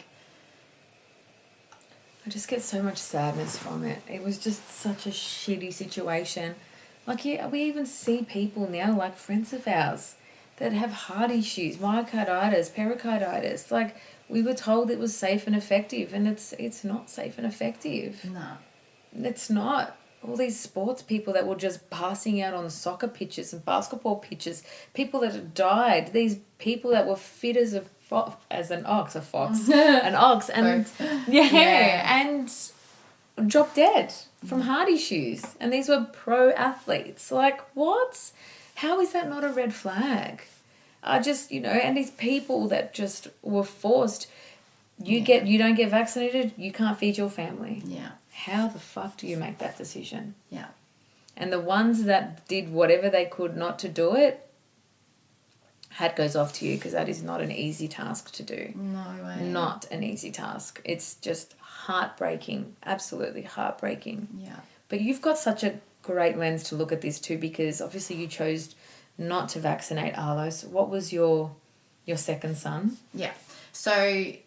just get so much sadness from it. It was just such a shitty situation. We even see people now, friends of ours, that have heart issues, myocarditis, pericarditis. We were told it was safe and effective, and it's not safe and effective. No. It's not. All these sports people that were just passing out on soccer pitches and basketball pitches, people that had died, these people that were fit as an ox, and and dropped dead from heart issues. And these were pro athletes. What? How is that not a red flag? And these people that just were forced, you don't get vaccinated, you can't feed your family. Yeah. How the fuck do you make that decision? Yeah. And the ones that did whatever they could not to do it, hat goes off to you, because that is not an easy task to do. No way. Not an easy task. It's just heartbreaking, absolutely heartbreaking. Yeah. But you've got such a great lens to look at this too, because obviously you chose not to vaccinate Arlo. So what was your second son? Yeah. So,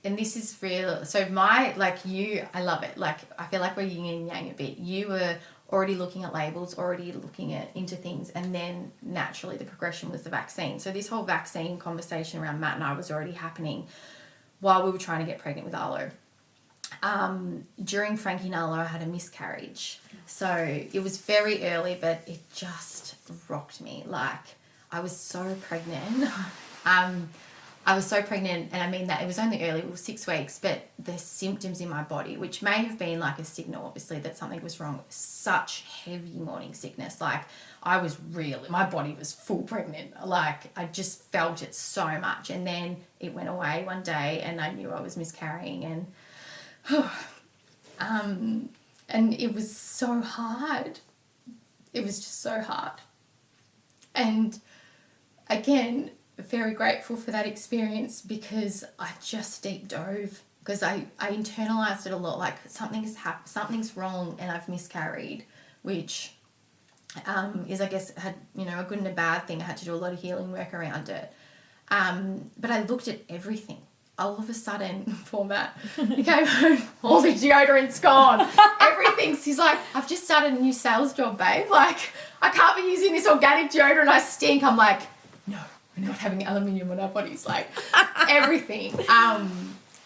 and this is real. So I love it. Like, I feel like we're yin and yang a bit. You were already looking at labels, already looking into things, and then naturally the progression was the vaccine. So this whole vaccine conversation around Matt and I was already happening while we were trying to get pregnant with Arlo. During Frankie and Arlo, I had a miscarriage. So it was very early, but it just rocked me. Like, I was so pregnant. I was so pregnant, and I mean that it was only early, it was 6 weeks, but the symptoms in my body, which may have been like a signal, obviously, that something was wrong, such heavy morning sickness. Like, my body was full pregnant. Like, I just felt it so much. And then it went away one day, and I knew I was miscarrying, and it was so hard. It was just so hard. And again, very grateful for that experience, because I just deep dove, because I internalized it a lot. Like, something's wrong and I've miscarried, which is, I guess, had, a good and a bad thing. I had to do a lot of healing work around it. But I looked at everything. All of a sudden, poor Matt, he came home, all the deodorant's gone. He's like, I've just started a new sales job, babe. Like, I can't be using this organic deodorant. I stink. I'm like, no, we're not having aluminium on our bodies. Like, everything.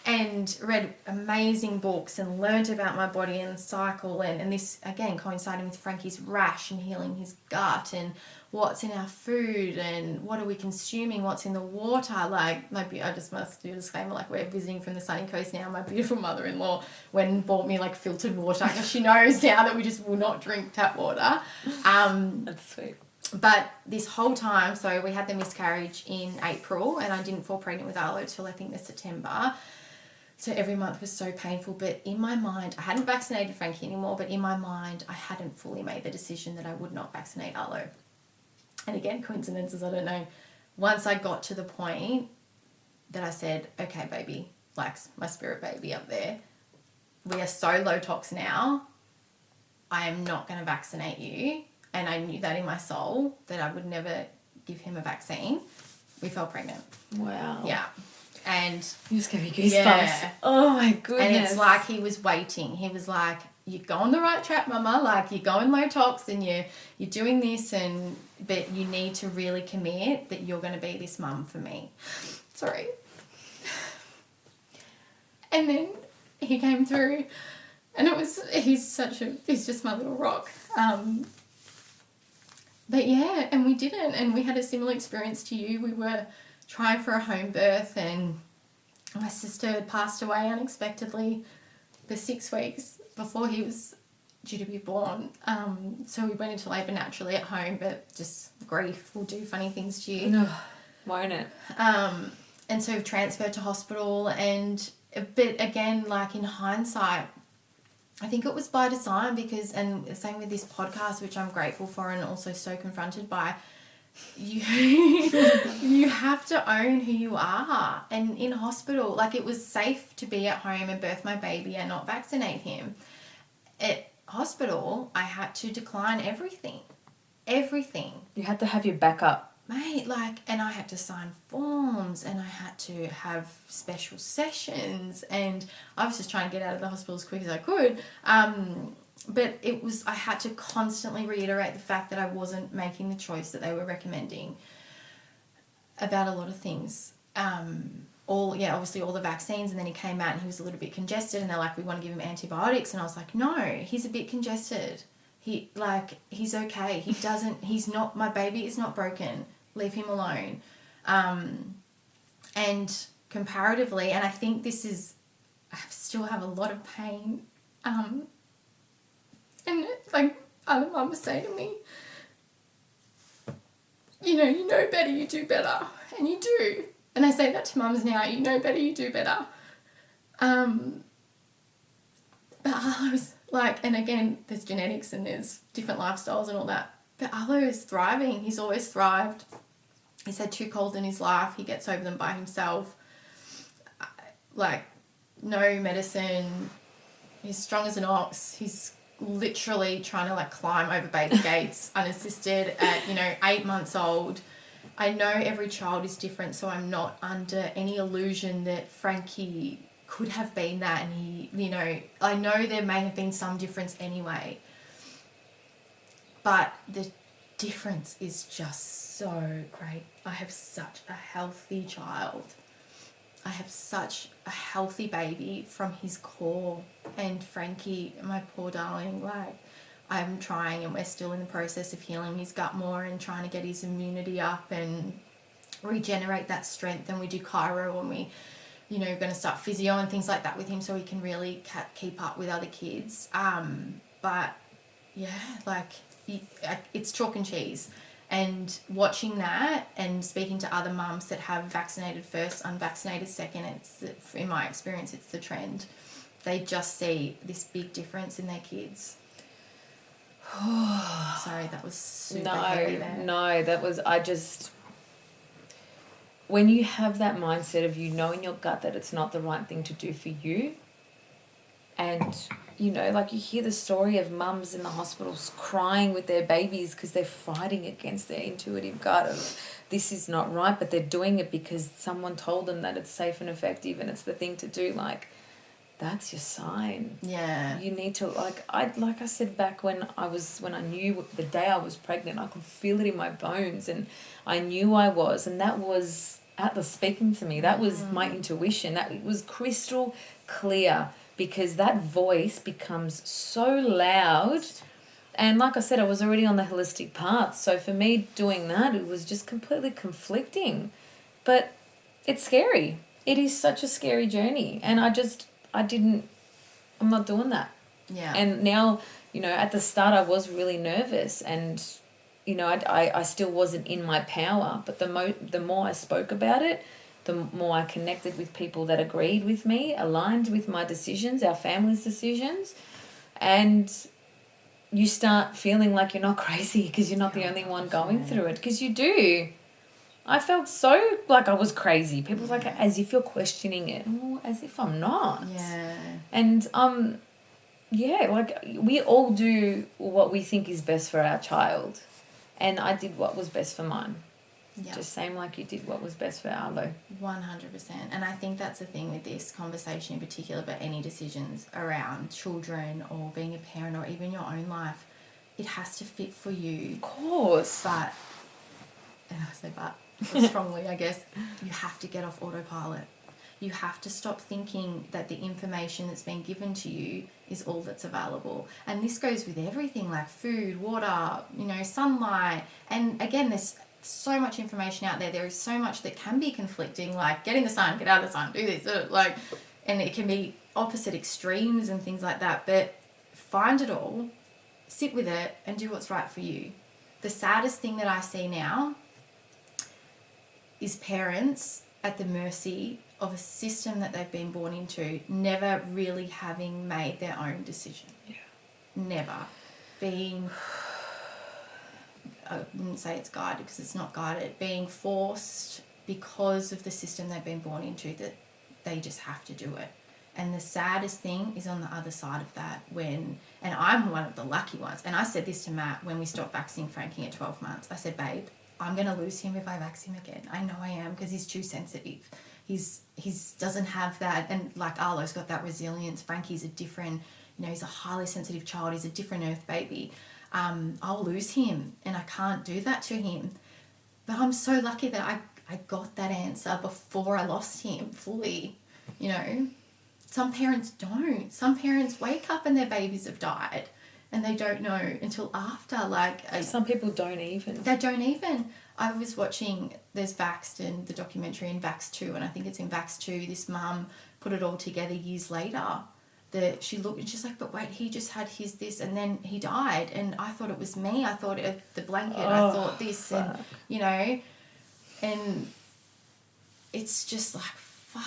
And read amazing books and learned about my body and cycle, and this, again, coinciding with Frankie's rash and healing his gut, and what's in our food and what are we consuming, what's in the water. Like, I just must do a disclaimer, like, we're visiting from the sunny coast now. My beautiful mother-in-law went and bought me like filtered water, because she knows now that we just will not drink tap water. That's sweet. But this whole time, so we had the miscarriage in April, and I didn't fall pregnant with Arlo till I think the September. So every month was so painful. But in my mind, I hadn't vaccinated Frankie anymore, but in my mind, I hadn't fully made the decision that I would not vaccinate Arlo. And again, coincidences, I don't know. Once I got to the point that I said, okay, baby, like my spirit baby up there, we are so low tox now, I am not going to vaccinate you. And I knew that in my soul, that I would never give him a vaccine. We fell pregnant. Wow. Yeah. And you just gave me goosebumps. Yeah. Oh my goodness. And it's like he was waiting. He was like, you go on the right track, mama. Like, you're going low tox and you're doing this, but you need to really commit that you're going to be this mum for me. Sorry. And then he came through, and he's just my little rock. But yeah, and we didn't, and we had a similar experience to you. We were trying for a home birth, and my sister had passed away unexpectedly for 6 weeks before he was due to be born. So we went into labour naturally at home, but just grief will do funny things to you. No, won't it? And so transferred to hospital, but again, like, in hindsight, I think it was by design, because, and same with this podcast, which I'm grateful for and also so confronted by, you have to own who you are. And in hospital, like, it was safe to be at home and birth my baby and not vaccinate him. At hospital, I had to decline everything. You had to have your backup. Mate, like, and I had to sign forms, and I had to have special sessions, and I was just trying to get out of the hospital as quick as I could. But I had to constantly reiterate the fact that I wasn't making the choice that they were recommending about a lot of things. Obviously all the vaccines, and then he came out and he was a little bit congested, and they're like, we want to give him antibiotics. And I was like, no, he's a bit congested. He's okay. He's not, my baby is not broken. Leave him alone. And comparatively, and I think I still have a lot of pain. And like other mums say to me, you know better, you do better. And you do. And I say that to mums now, you know better, you do better. But Arlo's like, and again, there's genetics and there's different lifestyles and all that. But Arlo is thriving. He's always thrived. He's had 2 colds in his life. He gets over them by himself. Like, no medicine. He's strong as an ox. He's literally trying to, like, climb over baby gates unassisted at, 8 months old. I know every child is different, so I'm not under any illusion that Frankie could have been that, and he, I know there may have been some difference anyway. But the difference is just so great. I have such a healthy child. I have such a healthy baby from his core. And Frankie, my poor darling, like, I'm trying, and we're still in the process of healing his gut more and trying to get his immunity up and regenerate that strength. And we do chiro, and we, going to start physio and things like that with him so he can really keep up with other kids. But yeah, like, it's chalk and cheese. And watching that and speaking to other mums that have vaccinated first, unvaccinated second, in my experience, it's the trend. They just see this big difference in their kids. Sorry, that was super heavy there. No, that was, when you have that mindset of in your gut that it's not the right thing to do for you, and like, you hear the story of mums in the hospitals crying with their babies because they're fighting against their intuitive gut of this is not right, but they're doing it because someone told them that it's safe and effective and it's the thing to do. Like, that's your sign. Yeah. You need to, like I said back when I knew the day I was pregnant, I could feel it in my bones, and I knew I was, and that was Atlas speaking to me. That was my intuition. That it was crystal clear, because that voice becomes so loud. And like I said, I was already on the holistic path. So for me doing that, it was just completely conflicting. But it's scary. It is such a scary journey. And I'm not doing that. Yeah. And now, at the start I was really nervous, and, I still wasn't in my power. But the more I spoke about it, the more I connected with people that agreed with me, aligned with my decisions, our family's decisions, and you start feeling like you're not crazy because you're not the only one going through it, because you do. I felt so like I was crazy. People like, as if you're questioning it. Oh, as if I'm not. Yeah. And, like, we all do what we think is best for our child. And I did what was best for mine. Yeah. Just same like you did what was best for Arlo. 100%. And I think that's the thing with this conversation in particular, but any decisions around children or being a parent or even your own life, it has to fit for you. Of course. But, and I say but strongly, I guess, you have to get off autopilot. You have to stop thinking that the information that's been given to you is all that's available. And this goes with everything, like food, water, sunlight. And again, there's so much information out there. There is so much that can be conflicting, like get in the sun, get out of the sun, do this, and it can be opposite extremes and things like that. But find it all, sit with it, and do what's right for you. The saddest thing that I see now is parents at the mercy of a system that they've been born into, never really having made their own decision. Yeah. Never. Being, I wouldn't say it's guided because it's not guided, being forced because of the system they've been born into, that they just have to do it. And the saddest thing is on the other side of that and I'm one of the lucky ones, and I said this to Matt when we stopped vaccinating Frankie at 12 months. I said, babe, I'm going to lose him if I vaccine him again. I know I am, because he's too sensitive. He's doesn't have that, and like Arlo's got that resilience. Frankie's a different, he's a highly sensitive child. He's a different earth baby. I'll lose him, and I can't do that to him. But I'm so lucky that I got that answer before I lost him fully, Some parents don't. Some parents wake up and their babies have died, and they don't know until after. Some people don't even. They don't even. I was watching, there's Vaxxed and the documentary in Vaxxed 2, and I think it's in Vaxxed 2, this mum put it all together years later. She looked and she's like, but wait, he just had this, and then he died, and I thought it was me. I thought the blanket, I thought this, fuck. And, and it's just like, far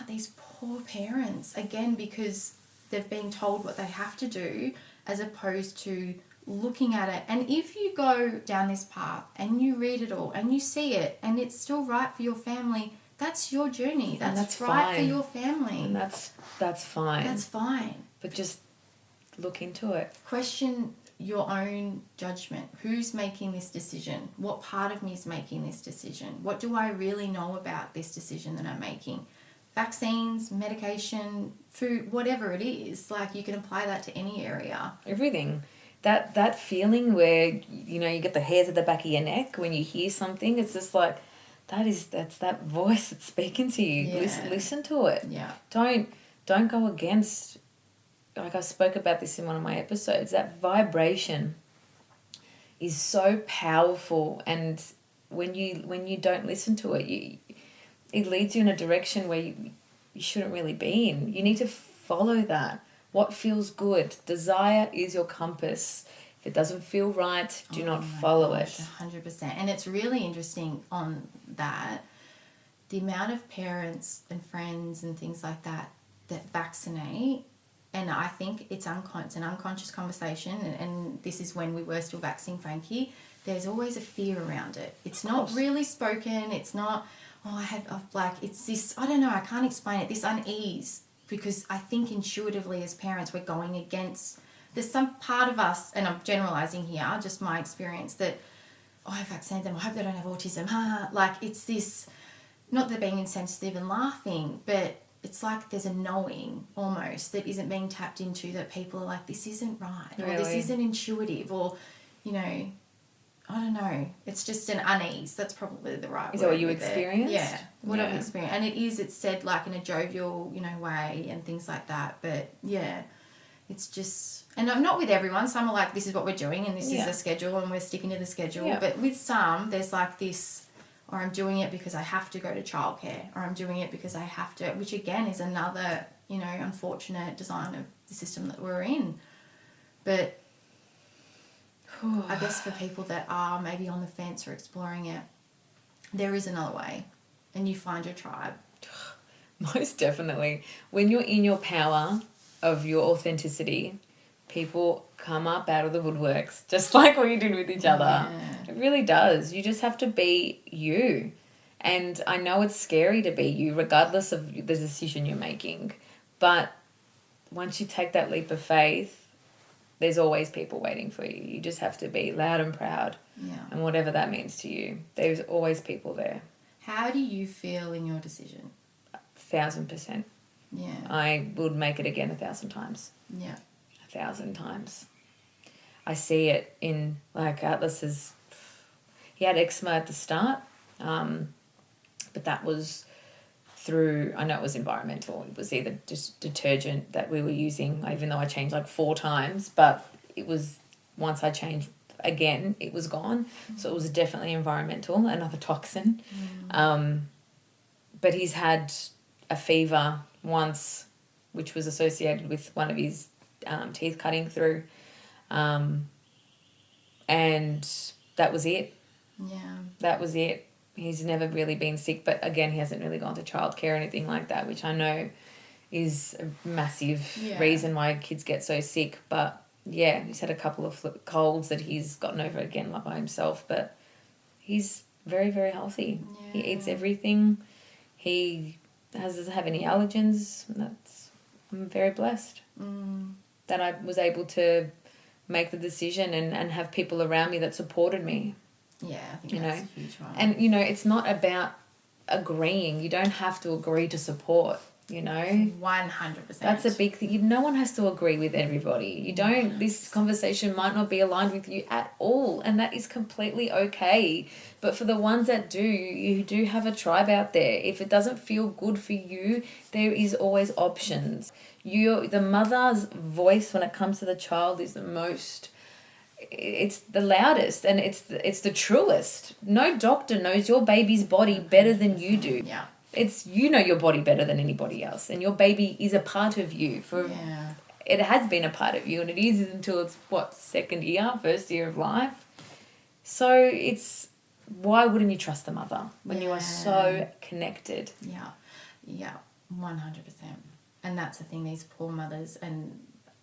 out, these poor parents, again, because they've been told what they have to do, as opposed to looking at it. And if you go down this path and you read it all and you see it and it's still right for your family, that's your journey. That's right for your family. And that's fine. That's fine. But just look into it. Question your own judgment. Who's making this decision? What part of me is making this decision? What do I really know about this decision that I'm making? Vaccines, medication, food, whatever it is, like you can apply that to any area. Everything. That feeling where, you know, you get the hairs at the back of your neck when you hear something, it's just like, that's that voice that's speaking to you. Yeah. Listen to it. Yeah. Don't go against, like I spoke about this in one of my episodes, that vibration is so powerful, and when you don't listen to it, it leads you in a direction where you shouldn't really be in. You need to follow that. What feels good. Desire is your compass. If it doesn't feel right, do not follow it. 100%. And it's really interesting on that, the amount of parents and friends and things like that vaccinate. And I think it's an unconscious conversation. And this is when we were still vaccinating Frankie. There's always a fear around it. It's not really spoken. It's not, it's this, I don't know, I can't explain it, this unease. Because I think intuitively as parents, we're going against, there's some part of us, and I'm generalizing here, just my experience, that, I vaccinated them, I hope they don't have autism. Like it's this, not that being insensitive and laughing, but it's like there's a knowing almost that isn't being tapped into, that people are like, this isn't right, or this isn't intuitive, or, you know, I don't know. It's just an unease. That's probably the right word. Is that what you experienced? Yeah, what I've experienced. And it's said like in a jovial, you know, way and things like that. But yeah, it's just, and I'm not with everyone. Some are like, this is what we're doing and this is the schedule and we're sticking to the schedule. Yeah. But with some, there's like this, or I'm doing it because I have to go to childcare, or I'm doing it because I have to, which again is another, you know, unfortunate design of the system that we're in. But I guess for people that are maybe on the fence or exploring it, there is another way, and you find your tribe. Most definitely. When you're in your power of your authenticity, people come up out of the woodworks, just like what you did with each other. Yeah. It really does. You just have to be you. And I know it's scary to be you, regardless of the decision you're making. But once you take that leap of faith, there's always people waiting for you. You just have to be loud and proud. Yeah. And whatever that means to you, there's always people there. How do you feel in your decision? 1,000%. Yeah. I would make it again 1,000 times. Yeah. 1,000 times. I see it in, like, Atlas's, he had eczema at the start, but that was through, I know it was environmental. It was either just detergent that we were using, even though I changed like 4 times, but it was, once I changed again, it was gone. So it was definitely environmental, another toxin. But he's had a fever once, which was associated with one of his teeth cutting through. And that was it. Yeah. That was it. He's never really been sick, but again, he hasn't really gone to childcare or anything like that, which I know is a massive reason why kids get so sick. But yeah, he's had a couple of colds that he's gotten over again by himself, but he's very, very healthy. Yeah. He eats everything. He doesn't have any allergens. I'm very blessed that I was able to make the decision and have people around me that supported me. Yeah, I think that's a huge one. And, you know, it's not about agreeing. You don't have to agree to support, you know. 100%. That's a big thing. No one has to agree with everybody. You don't, this conversation might not be aligned with you at all, and that is completely okay. But for the ones that do, you do have a tribe out there. If it doesn't feel good for you, there is always options. The mother's voice when it comes to the child is the most... It's the loudest and it's the truest. No doctor knows your baby's body better than you do. Yeah. It's, you know your body better than anybody else, and your baby is a part of you. It has been a part of you, and it is until it's first year of life. So it's, why wouldn't you trust the mother when you are so connected? Yeah, 100%. And that's the thing, these poor mothers, and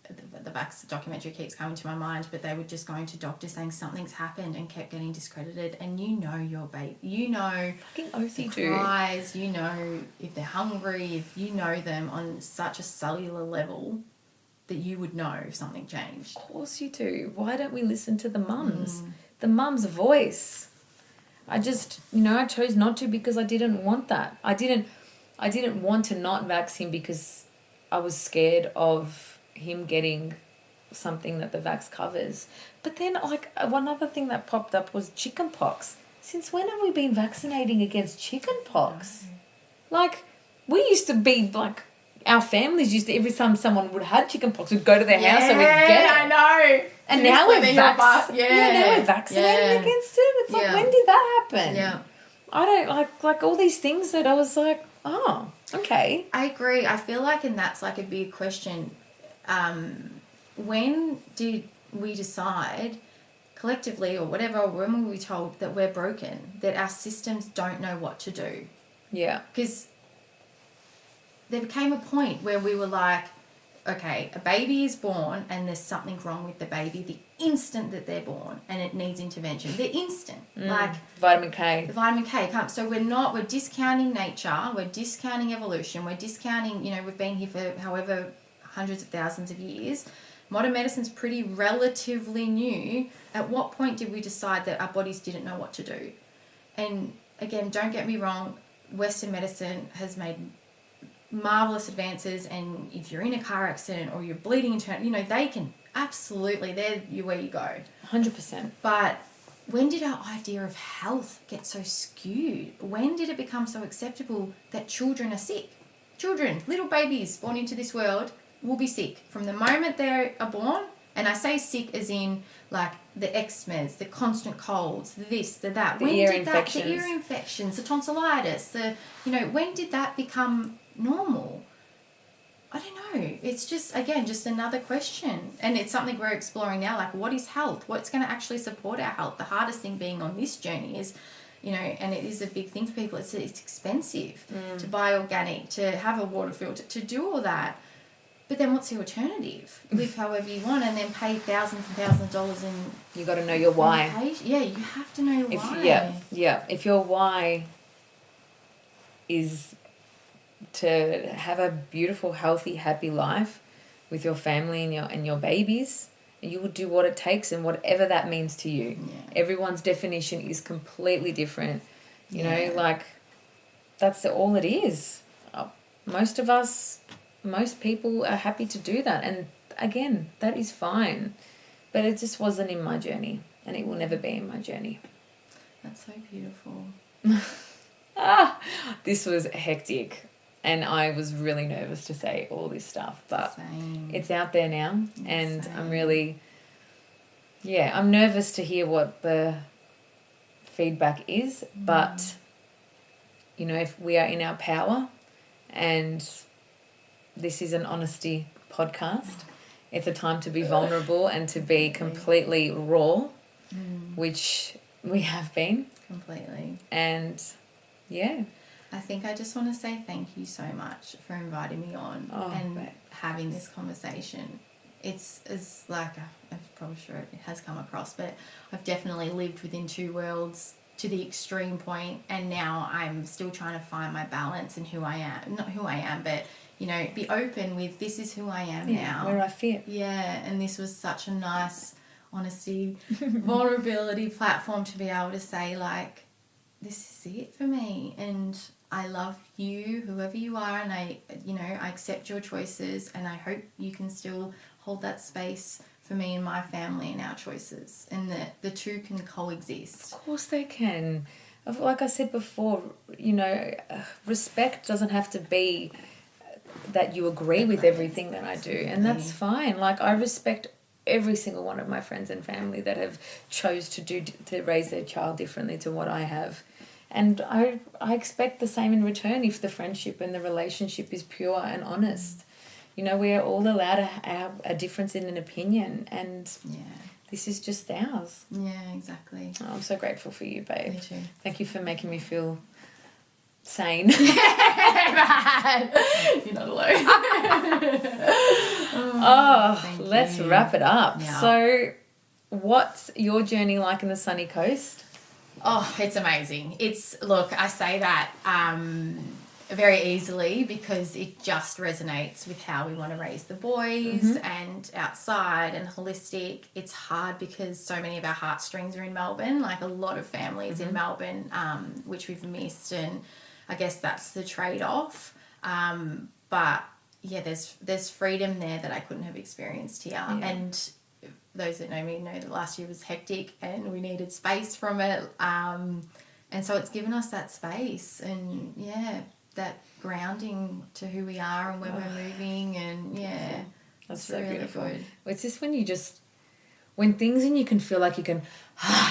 the Vax documentary keeps coming to my mind, but they were just going to doctors saying something's happened and kept getting discredited. And you know your baby, you know the cries, you know if they're hungry, if you know them on such a cellular level that you would know if something changed. Of course you do. Why don't we listen to the mums? The mum's voice. I just, I chose not to because I didn't want that. I didn't want to not vax him because I was scared of him getting something that the vax covers. But then, one other thing that popped up was chicken pox. Since when have we been vaccinating against chicken pox? We used to be, our families used to, every time someone would have had chicken pox, we'd go to their house and we'd get it. I know. And now we're now we're vaccinating against it. It's when did that happen? Yeah. I don't, like all these things that I was like, oh, okay. I agree. I feel like, and that's a big question. When did we decide collectively or whatever, or when were we told that we're broken, that our systems don't know what to do? Yeah. Because there became a point where we were like, okay, a baby is born and there's something wrong with the baby the instant that they're born and it needs intervention. They're instant. Vitamin K. Vitamin K comes. So we're discounting nature, we're discounting evolution, we're discounting, we've been here for however hundreds of thousands of years. Modern medicine's pretty relatively new. At what point did we decide that our bodies didn't know what to do? And again, don't get me wrong, Western medicine has made marvelous advances, and if you're in a car accident or you're bleeding internally, they can absolutely, they're where you go. 100%. But when did our idea of health get so skewed? When did it become so acceptable that children are sick? Children, little babies born into this world, will be sick from the moment they are born. And I say sick as in the eczmas, the constant colds, the this, the that. The ear infections. The ear infections, the tonsillitis, when did that become normal? I don't know. It's just another question. And it's something we're exploring now. What is health? What's going to actually support our health? The hardest thing being on this journey is, and it is a big thing for people. It's expensive to buy organic, to have a water filter, to do all that. But then what's the alternative? Live however you want and then pay thousands and thousands of dollars in... You got to know your why. Yeah, you have to know your why. Yeah. If your why is to have a beautiful, healthy, happy life with your family and your babies, you will do what it takes and whatever that means to you. Yeah. Everyone's definition is completely different. You know, that's all it is. Most people are happy to do that. And again, that is fine. But it just wasn't in my journey. And it will never be in my journey. That's so beautiful. This was hectic. And I was really nervous to say all this stuff. But it's out there now. And I'm really... I'm nervous to hear what the feedback is. But, if we are in our power and... This is an honesty podcast. It's a time to be vulnerable and to be completely raw, which we have been. Completely. And, I think I just want to say thank you so much for inviting me on having this conversation. It's I'm probably sure it has come across, but I've definitely lived within two worlds to the extreme point, and now I'm still trying to find my balance and who I am. Not who I am, but... be open with this is who I am now. Where I fit. Yeah, and this was such a nice honesty, vulnerability platform to be able to say, this is it for me. And I love you, whoever you are, and I accept your choices, and I hope you can still hold that space for me and my family and our choices, and that the two can coexist. Of course they can. Like I said before, respect doesn't have to be... that you agree with everything that I do, and that's fine. I respect every single one of my friends and family that have chose to raise their child differently to what I have, and I expect the same in return if the friendship and the relationship is pure and honest. We are all allowed to have a difference in an opinion, and this is just ours. Yeah, exactly. I'm so grateful for you, babe. Me too. Thank you for making me feel sane. You're not alone. Let's wrap it up. Yeah. So, what's your journey like in the sunny coast? Oh, it's amazing. Look, I say that very easily because it just resonates with how we want to raise the boys and outside and holistic. It's hard because so many of our heartstrings are in Melbourne, like a lot of families in Melbourne, which we've missed, and I guess that's the trade-off. But yeah, there's freedom there that I couldn't have experienced here. Yeah. And those that know me know that last year was hectic and we needed space from it. And so it's given us that space and, that grounding to who we are and where we're moving. And, that's so really beautiful. good. It's just when things and you can feel like you can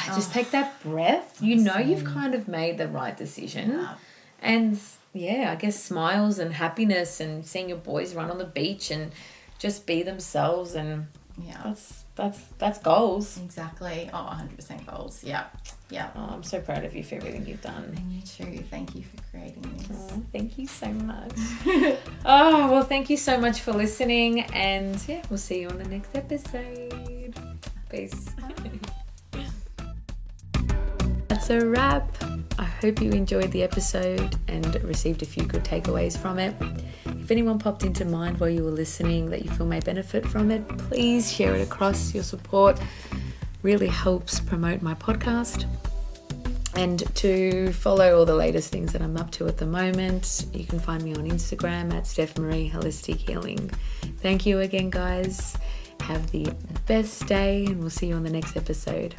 just take that breath, you've kind of made the right decision. Yeah. And, I guess smiles and happiness and seeing your boys run on the beach and just be themselves, and that's goals. Exactly. 100% goals. Yeah. I'm so proud of you for everything you've done. And you too. Thank you for creating this. Thank you so much. Well, thank you so much for listening, and we'll see you on the next episode. Peace. That's a wrap. I hope you enjoyed the episode and received a few good takeaways from it. If anyone popped into mind while you were listening that you feel may benefit from it, please share it across. Your support really helps promote my podcast. And to follow all the latest things that I'm up to at the moment, you can find me on Instagram at Steph Marie Holistic Healing. Thank you again, guys. Have the best day, and we'll see you on the next episode.